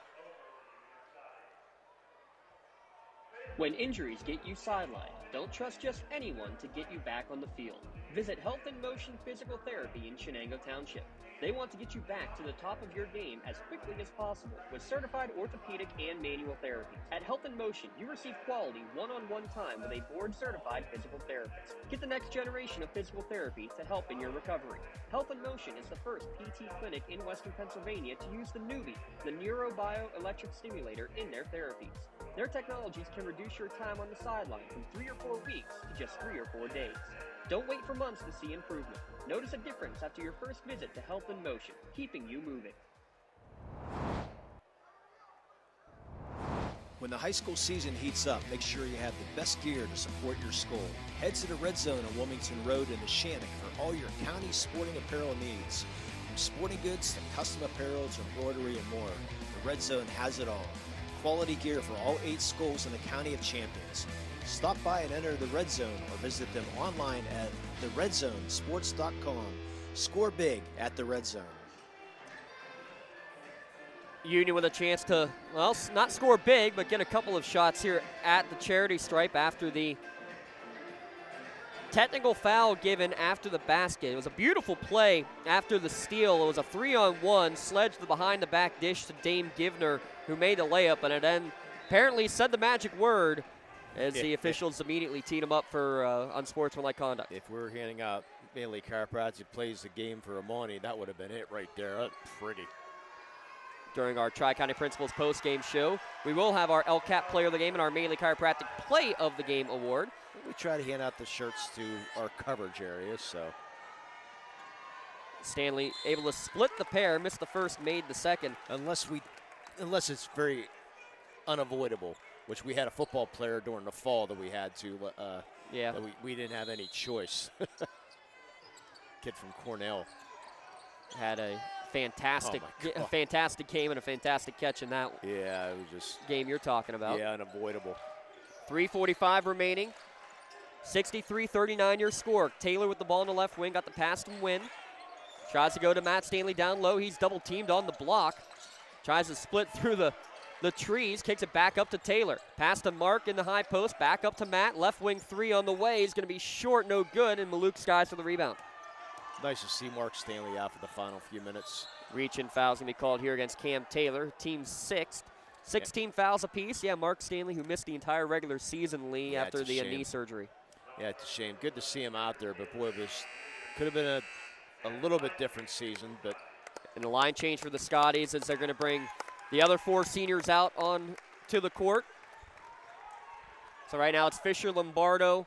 When injuries get you sidelined, don't trust just anyone to get you back on the field. Visit Health in Motion Physical Therapy in Shenango Township. They want to get you back to the top of your game as quickly as possible with certified orthopedic and manual therapy. At Health in Motion, you receive quality one-on-one time with a board-certified physical therapist. Get the next generation of physical therapy to help in your recovery. Health in Motion is the first PT clinic in Western Pennsylvania to use the Newbie, the neurobioelectric stimulator, in their therapies. Their technologies can reduce your time on the sideline from 3 or 4 weeks to just 3 or 4 days. Don't wait for months to see improvement. Notice a difference after your first visit to Health in Motion, keeping you moving. When the high school season heats up, make sure you have the best gear to support your school. Head to the Red Zone on Wilmington Road in the Shannock for all your county sporting apparel needs. From sporting goods to custom apparel to embroidery and more, the Red Zone has it all. Quality gear for all 8 schools in the County of Champions. Stop by and enter the Red Zone or visit them online at theredzonesports.com. Score big at the Red Zone. Union with a chance to, well, not score big, but get a couple of shots here at the charity stripe after the technical foul given after the basket. It was a beautiful play after the steal. It was a 3-on-1, Sledge the behind-the-back dish to Dame Givner, who made the layup, and it then apparently said the magic word as the officials immediately teed him up for unsportsmanlike conduct. If we're handing out Bailey Chiropractic plays the game for Imani, that would have been it right there. That's pretty. During our Tri-County Principals post-game show, we will have our LCAP Player of the Game and our Bailey Chiropractic Play of the Game award. We try to hand out the shirts to our coverage areas, so. Stanley able to split the pair, missed the first, made the second. Unless it's very unavoidable, which we had a football player during the fall that we had to, that we didn't have any choice. Kid from Cornell. Had a fantastic game and a fantastic catch in that it was just game you're talking about. Yeah, unavoidable. 3:45 remaining. 63-39 your score. Taylor with the ball in the left wing, got the pass from Wynn. Tries to go to Matt Stanley down low. He's double teamed on the block. Tries to split through the trees, kicks it back up to Taylor. Pass to Mark in the high post, back up to Matt. Left wing 3 on the way. He's going to be short, no good, and Maluk Skies for the rebound. Nice to see Mark Stanley out for the final few minutes. Reach-in foul's going to be called here against Cam Taylor, team's 6th. 16 fouls apiece. Yeah, Mark Stanley, who missed the entire regular season, Lee, after the knee surgery. Yeah, it's a shame. Good to see him out there, but boy, this could have been a little bit different season. But and the line change for the Scotties as they're going to bring the other 4 seniors out on to the court. So right now it's Fisher, Lombardo,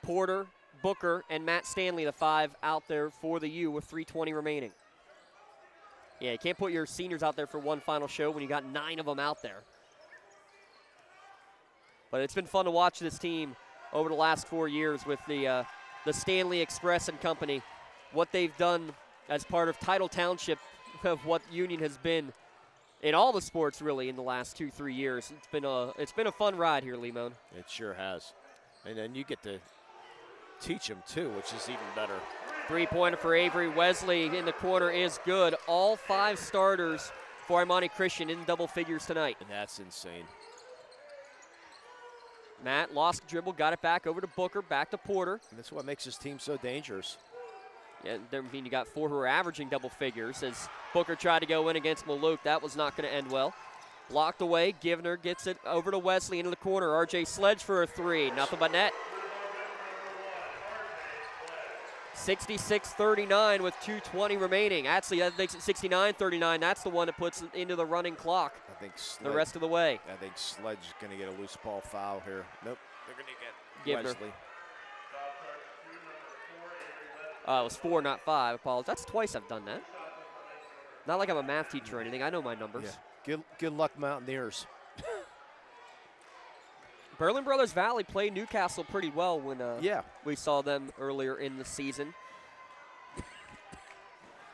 Porter, Booker, and Matt Stanley, the 5 out there for the U with 3:20 remaining. Yeah, you can't put your seniors out there for one final show when you got 9 of them out there. But it's been fun to watch this team over the last 4 years with the Stanley Express and company, what they've done as part of Title Township of what Union has been in all the sports really in the last 2-3 years. It's been a fun ride here, Limon. It sure has. And then you get to teach them too, which is even better. 3-pointer for Avery Wesley in the corner is good. All 5 starters for Imani Christian in double figures tonight. And that's insane. Matt lost dribble, got it back over to Booker, back to Porter. And that's what makes this team so dangerous. Yeah, I mean, you got 4 who are averaging double figures as Booker tried to go in against Maluk. That was not going to end well. Blocked away. Givner gets it over to Wesley into the corner. RJ Sledge for a 3. Nothing but net. 66-39 with 2:20 remaining. Actually, that makes it 69-39. That's the one that puts it into the running clock. I think the rest of the way. I think Sledge is going to get a loose ball foul here. Nope, they're going to get Givner. Wesley. It was 4, not 5. Apologies. That's twice I've done that. Not like I'm a math teacher or anything. I know my numbers. Yeah. Good luck, Mountaineers. Berlin Brothers Valley played Newcastle pretty well when we saw them earlier in the season.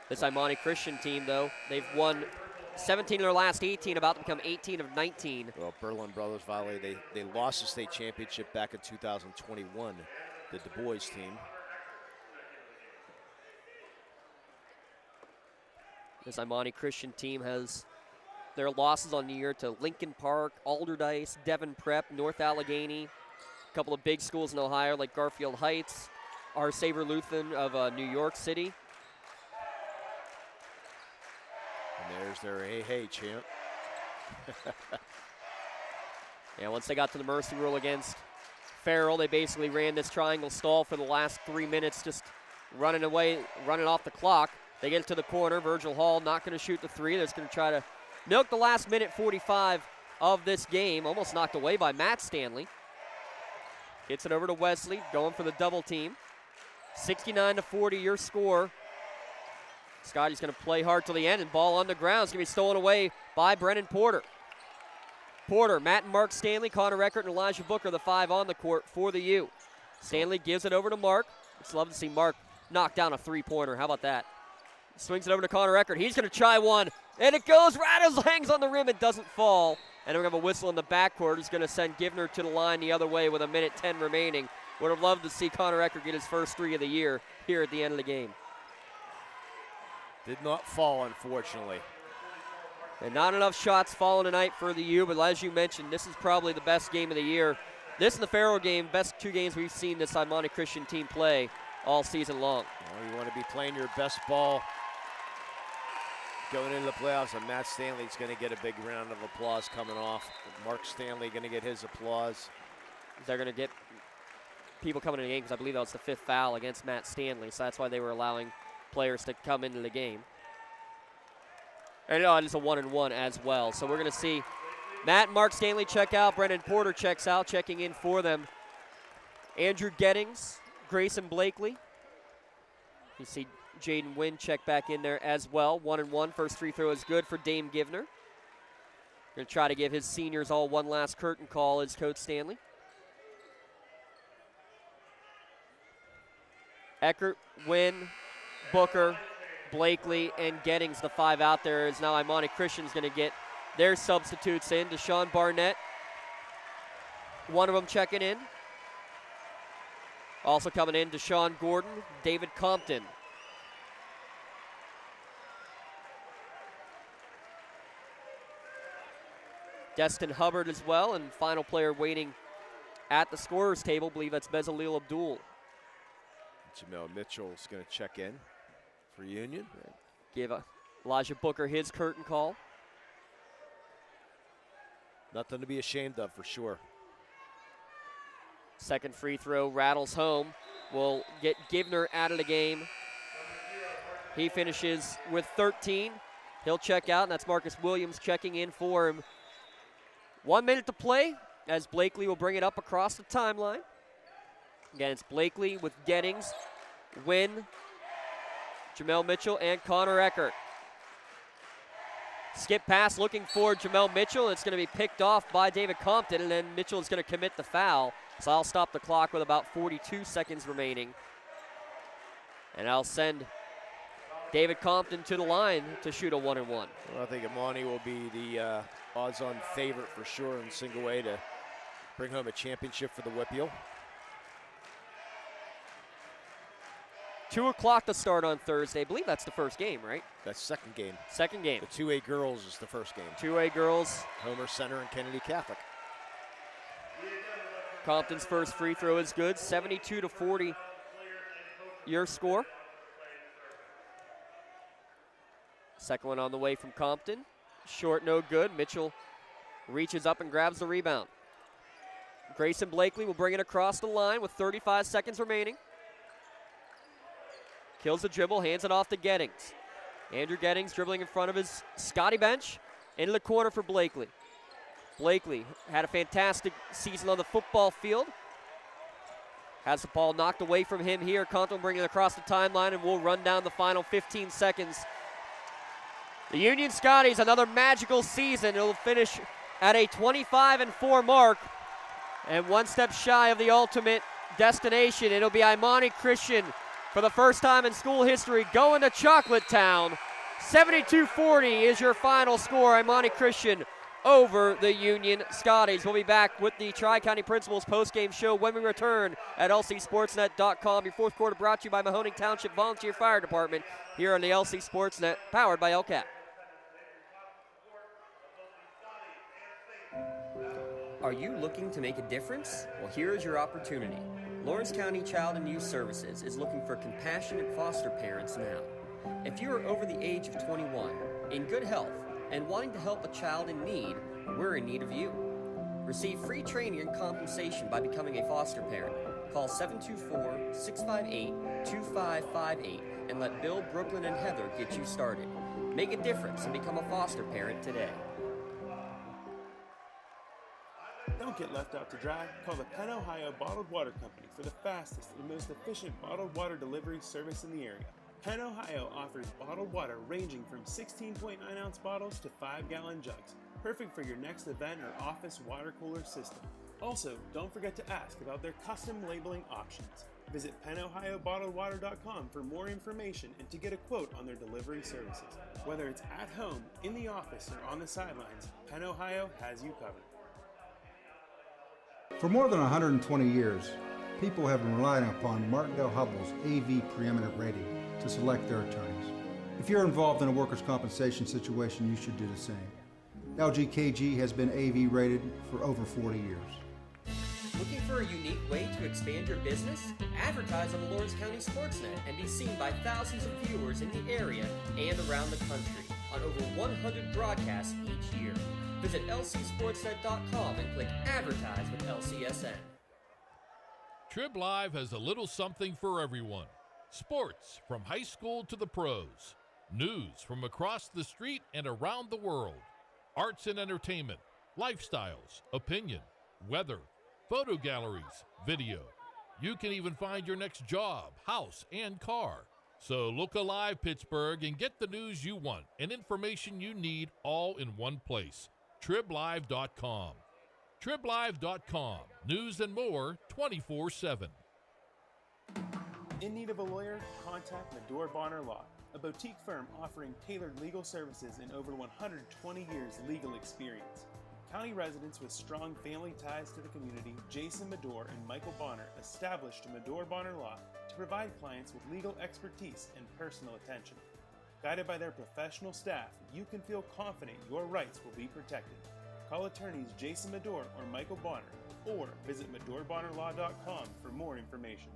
This Imani Christian team, though, they've won 17 of their last 18, about to become 18 of 19. Well, Berlin Brothers Valley, they lost the state championship back in 2021, the Du Bois team. This Imani Christian team has their losses on the year to Lincoln Park, Alderdice, Devon Prep, North Allegheny, a couple of big schools in Ohio like Garfield Heights, our Sabre Lutheran of New York City. And there's their hey champ. Yeah, once they got to the mercy rule against Farrell, they basically ran this triangle stall for the last 3 minutes, just running off the clock. They get it to the corner. Virgil Hall not going to shoot the 3. They're just going to try to milk the last minute 45 of this game. Almost knocked away by Matt Stanley. Gets it over to Wesley, going for the double team. 69-40 your score. Scotty's going to play hard till the end, and ball on the ground. It's going to be stolen away by Brennan Porter. Porter, Matt and Mark Stanley, Connor Eckert, and Elijah Booker, the 5 on the court for the U. Stanley gives it over to Mark. It's love to see Mark knock down a 3-pointer. How about that? Swings it over to Connor Eckert. He's going to try one, and it goes. Rattles, hangs on the rim. It doesn't fall. And we're going to have a whistle in the backcourt. He's going to send Givner to the line the other way with 1:10 remaining. Would have loved to see Connor Eckert get his first 3 of the year here at the end of the game. Did not fall, unfortunately. And not enough shots falling tonight for the U, but as you mentioned, this is probably the best game of the year. This and the Farrell game, best 2 games we've seen this Imani Christian team play all season long. Well, you want to be playing your best ball going into the playoffs, and Matt Stanley's going to get a big round of applause coming off. Mark Stanley going to get his applause. They're going to get people coming in the game because I believe that was the 5th foul against Matt Stanley, so that's why they were allowing players to come into the game. And it's a 1-1 as well. So we're going to see Matt and Mark Stanley check out. Brendan Porter checks out, checking in for them. Andrew Gettings, Grayson Blakely. You see Jaden Wynn check back in there as well. 1-1. First free throw is good for Dame Givner. Going to try to give his seniors all one last curtain call as Coach Stanley. Eckert, Wynn, Booker, Blakely, and Gettings, the 5 out there, is now Imani Christian's going to get their substitutes in. Deshaun Barnett, one of them checking in. Also coming in, Deshaun Gordon, David Compton. Destin Hubbard as well, and final player waiting at the scorer's table, believe that's Bezaleel Abdul. Jamel Mitchell's going to check in for Union. Give Elijah Booker his curtain call. Nothing to be ashamed of for sure. Second free throw rattles home. Will get Givner out of the game. He finishes with 13. He'll check out, and that's Marcus Williams checking in for him. 1 minute to play as Blakely will bring it up across the timeline. Again, it's Blakely with Gettings, Wynn, Jamel Mitchell, and Connor Eckert. Skip pass looking for Jamel Mitchell. It's going to be picked off by David Compton, and then Mitchell is going to commit the foul. So I'll stop the clock with about 42 seconds remaining. And I'll send David Compton to the line to shoot a 1-and-1. Well, I think Imani will be the odds-on favorite for sure in single way to bring home a championship for the Whippeal. 2 o'clock to start on Thursday. I believe that's the first game, right? That's second game. Second game. The 2A girls is the first game. 2A girls. Homer Center and Kennedy Catholic. Compton's first free throw is good. 72-40 your score. Second one on the way from Compton. Short, no good. Mitchell reaches up and grabs the rebound. Grayson Blakely will bring it across the line with 35 seconds remaining. Kills the dribble, hands it off to Gettings. Andrew Gettings dribbling in front of his Scotty bench. Into the corner for Blakely. Blakely had a fantastic season on the football field. Has the ball knocked away from him here. Compton bringing it across the timeline, and we'll run down the final 15 seconds. The Union Scotties, another magical season. It'll finish at a 25-4 mark, and one step shy of the ultimate destination. It'll be Imani Christian for the first time in school history going to Chocolate Town. 72-40 is your final score. Imani Christian over the Union Scotties. We'll be back with the Tri-County Principals postgame show when we return at lcsportsnet.com. Your fourth quarter brought to you by Mahoning Township Volunteer Fire Department here on the LC Sportsnet, powered by LCAP. Are you looking to make a difference? Well, here is your opportunity. Lawrence County Child and Youth Services is looking for compassionate foster parents now. If you are over the age of 21, in good health, and wanting to help a child in need, we're in need of you. Receive free training and compensation by becoming a foster parent. Call 724-658-2558 and let Bill, Brooklyn, and Heather get you started. Make a difference and become a foster parent today. Don't get left out to dry. Call the Penn Ohio Bottled Water Company for the fastest and most efficient bottled water delivery service in the area. Penn Ohio offers bottled water ranging from 16.9-ounce bottles to 5-gallon jugs, perfect for your next event or office water cooler system. Also, don't forget to ask about their custom labeling options. Visit PennOhioBottledWater.com for more information and to get a quote on their delivery services. Whether it's at home, in the office, or on the sidelines, Penn Ohio has you covered. For more than 120 years, people have been relying upon Martindale-Hubbell's AV preeminent rating to select their attorneys. If you're involved in a workers' compensation situation, you should do the same. LGKG has been AV rated for over 40 years. Looking for a unique way to expand your business? Advertise on the Lawrence County SportsNet and be seen by thousands of viewers in the area and around the country on over 100 broadcasts each year. Visit lcsportsnet.com and click Advertise with LCSN. Trib Live has a little something for everyone. Sports from high school to the pros. News from across the street and around the world. Arts and entertainment, lifestyles, opinion, weather, photo galleries, video. You can even find your next job, house, and car. So look alive, Pittsburgh, and get the news you want and information you need all in one place. TribLive.com. TribLive.com. News and more 24/7. In need of a lawyer? Contact Medore Bonner Law, a boutique firm offering tailored legal services and over 120 years legal experience. County residents with strong family ties to the community, Jason Medore and Michael Bonner, established Medore Bonner Law to provide clients with legal expertise and personal attention. Guided by their professional staff, you can feel confident your rights will be protected. Call attorneys Jason Medore or Michael Bonner, or visit MedoreBonnerLaw.com for more information.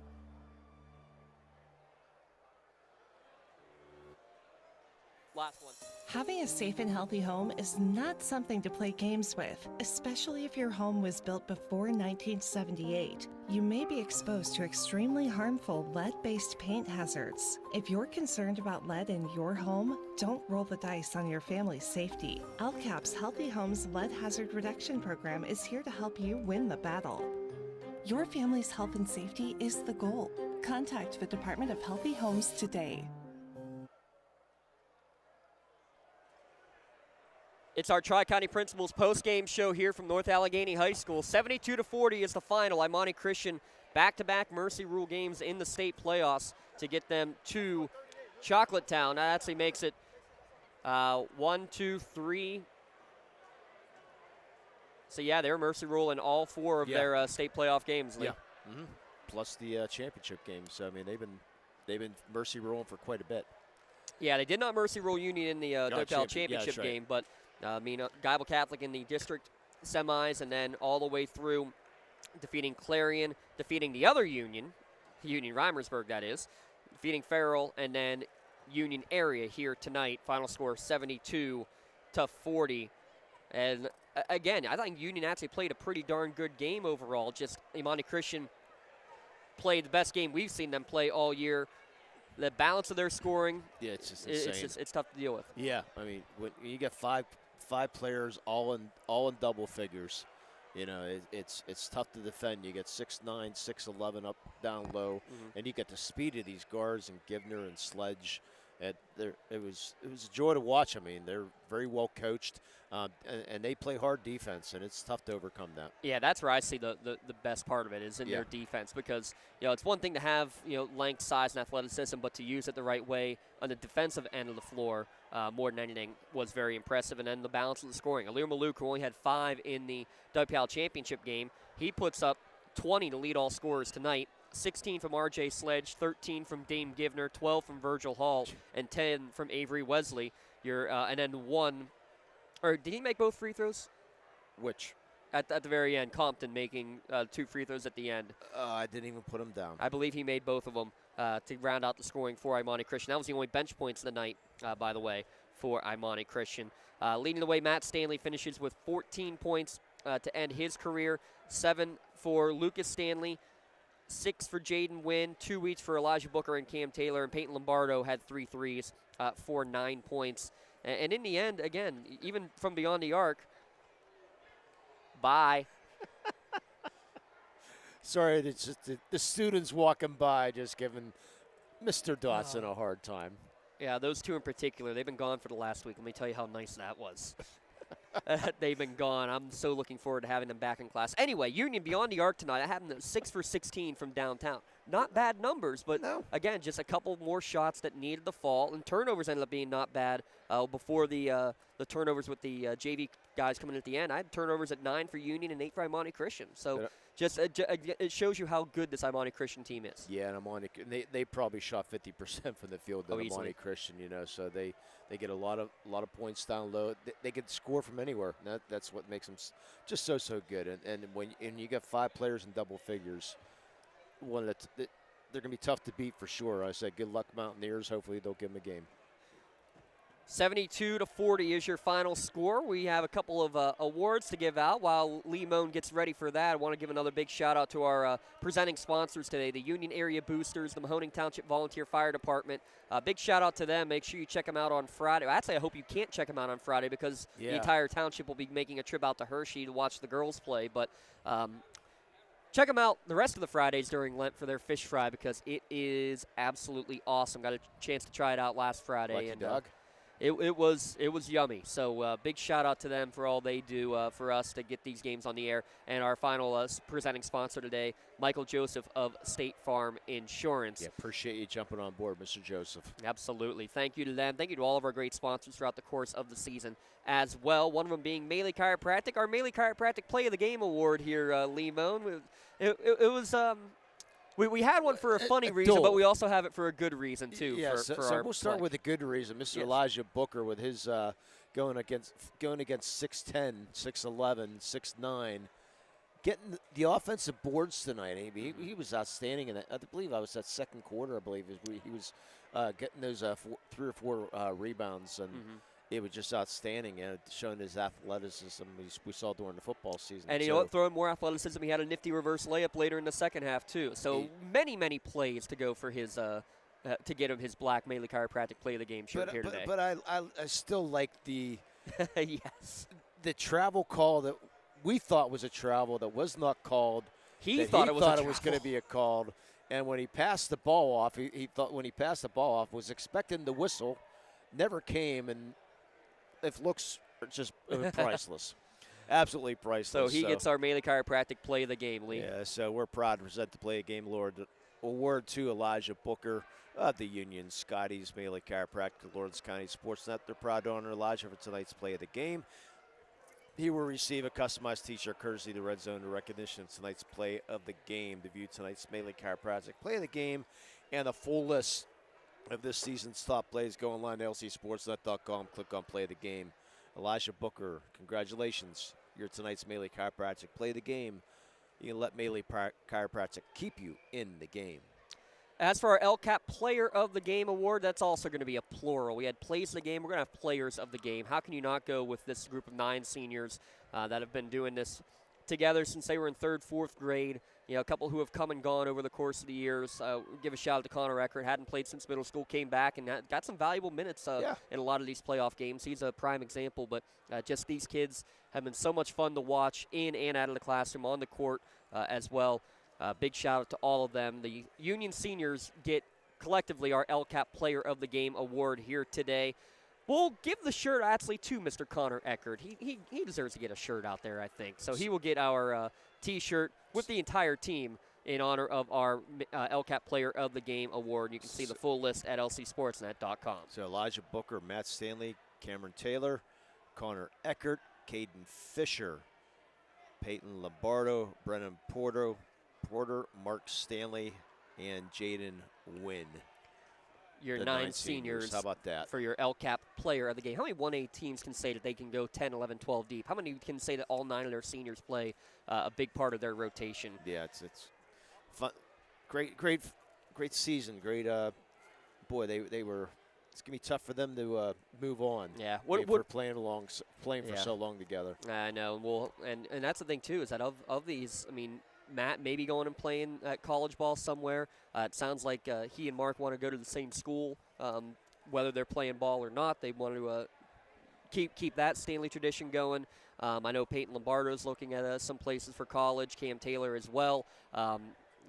Last one. Having a safe and healthy home is not something to play games with, especially if your home was built before 1978. You may be exposed to extremely harmful lead-based paint hazards. If you're concerned about lead in your home, don't roll the dice on your family's safety. LCAP's Healthy Homes Lead Hazard Reduction Program is here to help you win the battle. Your family's health and safety is the goal. Contact the Department of Healthy Homes today. It's our Tri-County Principals post-game show here from North Allegheny High School. 72-40 is the final. Imani Christian back-to-back Mercy Rule games in the state playoffs to get them to Chocolatetown. That actually makes it 1, 2, 3. So, yeah, they're Mercy Rule in all 4 of their state playoff games. Lee. Yeah. Mm-hmm. Plus the championship games. So, I mean, they've been Mercy Ruling for quite a bit. Yeah, they did not Mercy Rule Union in the Dopedale championship game, but Geibel Catholic in the district semis, and then all the way through defeating Clarion, defeating the other Union Reimersburg, that is, defeating Farrell, and then Union area here tonight. Final score 72-40. And again, I think Union actually played a pretty darn good game overall. Just Imani Christian played the best game we've seen them play all year. The balance of their scoring, it's just insane. It's tough to deal with. Yeah, I mean, when you get five players all in double figures, it's tough to defend. You get 6'9", 6'11" up, down low, and you get the speed of these guards and Givner and Sledge. It was a joy to watch. I mean, they're very well coached, and they play hard defense, and it's tough to overcome that. Yeah, that's where I see the best part of it is in their defense, because it's one thing to have length, size, and athleticism, but to use it the right way on the defensive end of the floor more than anything was very impressive. And then the balance of the scoring. Alir Maluk, who only had 5 in the WPIAL championship game, he puts up 20 to lead all scorers tonight. 16 from R.J. Sledge, 13 from Dame Givner, 12 from Virgil Hall, and 10 from Avery Wesley. And then 1, or did he make both free throws? Which? At the very end, Compton making 2 free throws at the end. I didn't even put them down. I believe he made both of them to round out the scoring for Imani Christian. That was the only bench points of the night, by the way, for Imani Christian. Leading the way, Matt Stanley finishes with 14 points to end his career, 7 for Lucas Stanley, 6 for Jaden Wynn, 2 each for Elijah Booker and Cam Taylor, and Peyton Lombardo had 3 threes for 9 points. And in the end, again, even from beyond the arc, bye. Sorry, it's just the students walking by just giving Mr. Dotson a hard time. Yeah, those 2 in particular, they've been gone for the last week. Let me tell you how nice that was. They've been gone. I'm so looking forward to having them back in class. Anyway, Union beyond the arc tonight. I had them 6 for 16 from downtown. Not bad numbers, but again, just a couple more shots that needed to fall. And turnovers ended up being not bad before the turnovers with the JV guys coming at the end. I had turnovers at 9 for Union and 8 for Imani Christian. So just it shows you how good this Imani Christian team is. Yeah, and Imani, they probably shot 50% from the field at Imani Christian, so they get a lot of points down low. They can score from anywhere. That's what makes them just so good. And when you get 5 players in double figures, they're going to be tough to beat for sure. I said good luck, Mountaineers. Hopefully they'll give them a game. 72-40 is your final score. We have a couple of awards to give out. While Lee Moan gets ready for that, I want to give another big shout-out to our presenting sponsors today, the Union Area Boosters, the Mahoning Township Volunteer Fire Department. Big shout-out to them. Make sure you check them out on Friday. Actually, I hope you can't check them out on Friday because the entire township will be making a trip out to Hershey to watch the girls play. But check them out the rest of the Fridays during Lent for their fish fry because it is absolutely awesome. Got a chance to try it out last Friday. Lucky dog. It was yummy. So big shout out to them for all they do for us to get these games on the air. And our final presenting sponsor today, Michael Joseph of State Farm Insurance. Yeah, appreciate you jumping on board, Mr. Joseph. Absolutely. Thank you to them. Thank you to all of our great sponsors throughout the course of the season as well. One of them being Maley Chiropractic, our Maley Chiropractic Play of the Game Award here, Lee Moan. It was We had one for a funny reason, but we also have it for a good reason, too. Yeah, so we'll start with a good reason. Mr. Elijah Booker with his going against 6'10", 6'11", 6'9", getting the offensive boards tonight. He was outstanding in that. I believe I was that second quarter, I believe, he was getting those 3 or 4 rebounds, and it was just outstanding, showing his athleticism we saw during the football season. And you know what? Throwing more athleticism, he had a nifty reverse layup later in the second half, too. So many plays to go for his to get him his black Maley Chiropractic Play of the Game shirt here today. But I still like the the travel call that we thought was a travel that was not called. He thought it was going to be a called. And when he passed the ball off, he thought when he passed the ball off was expecting the whistle, never came, and if looks just priceless. Absolutely priceless. So he gets our Maley Chiropractic Play of the Game, Lee. Yeah, so we're proud to present the Play of the Game award to Elijah Booker of the Union Scotties Maley Chiropractic, Lawrence County SportsNet. They're proud to honor Elijah for tonight's Play of the Game. He will receive a customized T-shirt courtesy of the Red Zone in recognition of tonight's Play of the Game. To view tonight's Maley Chiropractic Play of the Game and a full list of this season's top plays, go online to lcsportsnet.com, click on Play of the Game. Elijah Booker, congratulations. You're tonight's Maley Chiropractic Play of the Game. You can let Maley Chiropractic keep you in the game. As for our LCAP Player of the Game award, that's also going to be a plural. We had plays of the game. We're going to have players of the game. How can you not go with this group of 9 seniors that have been doing this together since they were in 3rd, 4th grade? You know, a couple who have come and gone over the course of the years. Give a shout out to Connor Eckert. Hadn't played since middle school, came back and got some valuable minutes in a lot of these playoff games. He's a prime example, but just these kids have been so much fun to watch in and out of the classroom, on the court as well. Big shout out to all of them. The Union seniors get collectively our LCAP Player of the Game award here today. We'll give the shirt actually to Mr. Connor Eckert. He deserves to get a shirt out there, I think. So he will get our T-shirt with the entire team in honor of our LCAP Player of the Game award. You can see the full list at lcsportsnet.com. So Elijah Booker, Matt Stanley, Cameron Taylor, Connor Eckert, Caden Fisher, Peyton Lombardo, Brennan Porter, Mark Stanley, and Jaden Wynn. Your 9 seniors. How about that? For your LCAP Player of the Game. How many 1A teams can say that they can go 10, 11, 12 deep? How many can say that all 9 of their seniors play a big part of their rotation? Yeah, it's fun. Great season. Great. Boy, they were. It's gonna be tough for them to move on. Yeah, we're playing for so long together. I know. Well, and that's the thing too, is that of these, I mean, Matt maybe going and playing at college ball somewhere. It sounds like he and Mark want to go to the same school, whether they're playing ball or not. They want to keep that Stanley tradition going. I know Peyton Lombardo's looking at some places for college. Cam Taylor as well.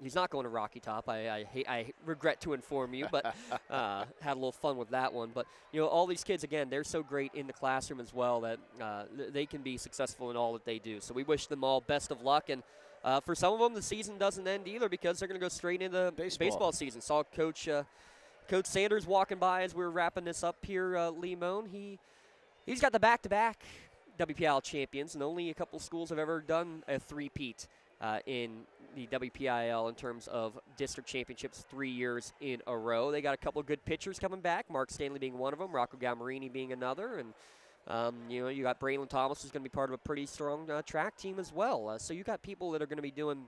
He's not going to Rocky Top. I regret to inform you, but had a little fun with that one. But, you know, all these kids, again, they're so great in the classroom as well that they can be successful in all that they do. So we wish them all best of luck. And for some of them, the season doesn't end either because they're going to go straight into baseball season. Saw Coach Sanders walking by as we were wrapping this up here, Lee Moan. He's got the back-to-back WPIAL champions, and only a couple schools have ever done a three-peat in the WPIAL in terms of district championships 3 years in a row. They got a couple of good pitchers coming back, Mark Stanley being one of them, Rocco Galmarini being another, and you got Braylon Thomas, who's going to be part of a pretty strong track team as well. So you got people that are going to be doing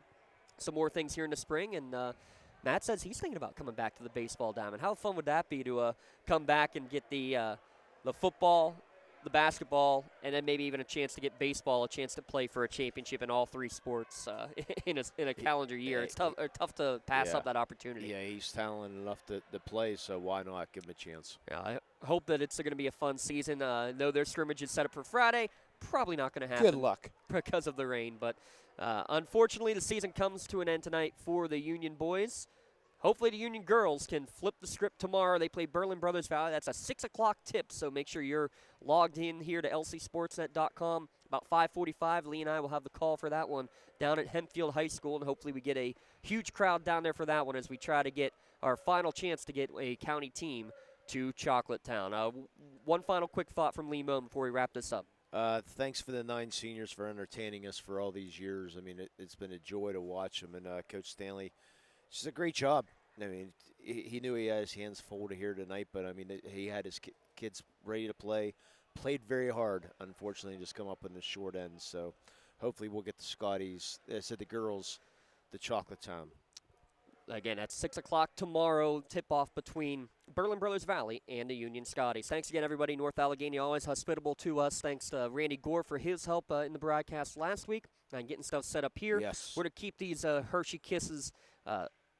some more things here in the spring, and Matt says he's thinking about coming back to the baseball diamond. How fun would that be to come back and get the football, the basketball, and then maybe even a chance to get baseball, a chance to play for a championship in all 3 sports in a calendar year. It's tough to pass up that opportunity. Yeah, he's talented enough to play, so why not give him a chance? Yeah, I hope that it's going to be a fun season. Know their scrimmage is set up for Friday. Probably not going to happen. Good luck. Because of the rain. But unfortunately, the season comes to an end tonight for the Union boys. Hopefully the Union girls can flip the script tomorrow. They play Berlin Brothers Valley. That's a 6 o'clock tip, so make sure you're logged in here to lcsportsnet.com. About 5:45, Lee and I will have the call for that one down at Hempfield High School, and hopefully we get a huge crowd down there for that one as we try to get our final chance to get a county team to Chocolatetown. One final quick thought from Lee Moan before we wrap this up. Thanks for the 9 seniors for entertaining us for all these years. I mean, it's been a joy to watch them, and Coach Stanley, just a great job. I mean, he knew he had his hands full to here tonight, but, I mean, he had his kids ready to play. Played very hard, unfortunately, just come up in the short end. So hopefully we'll get the Scotties, the girls, the Chocolatetown. Again, at 6 o'clock tomorrow, tip-off between Berlin Brothers Valley and the Union Scotties. Thanks again, everybody. North Allegheny always hospitable to us. Thanks to Randy Gore for his help in the broadcast last week and getting stuff set up here. Yes. We're to keep these Hershey Kisses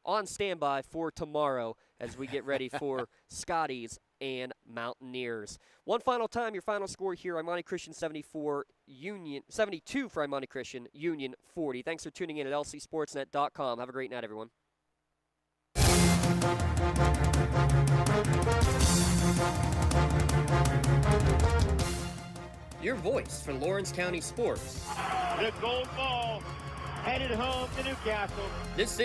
on standby for tomorrow as we get ready for Scotties and Mountaineers. One final time, your final score here, Imani Christian 74, Union 72 for Imani Christian, Union 40. Thanks for tuning in at lcsportsnet.com. Have a great night, everyone. your voice for Lawrence County sports. The gold ball headed home to Newcastle. This is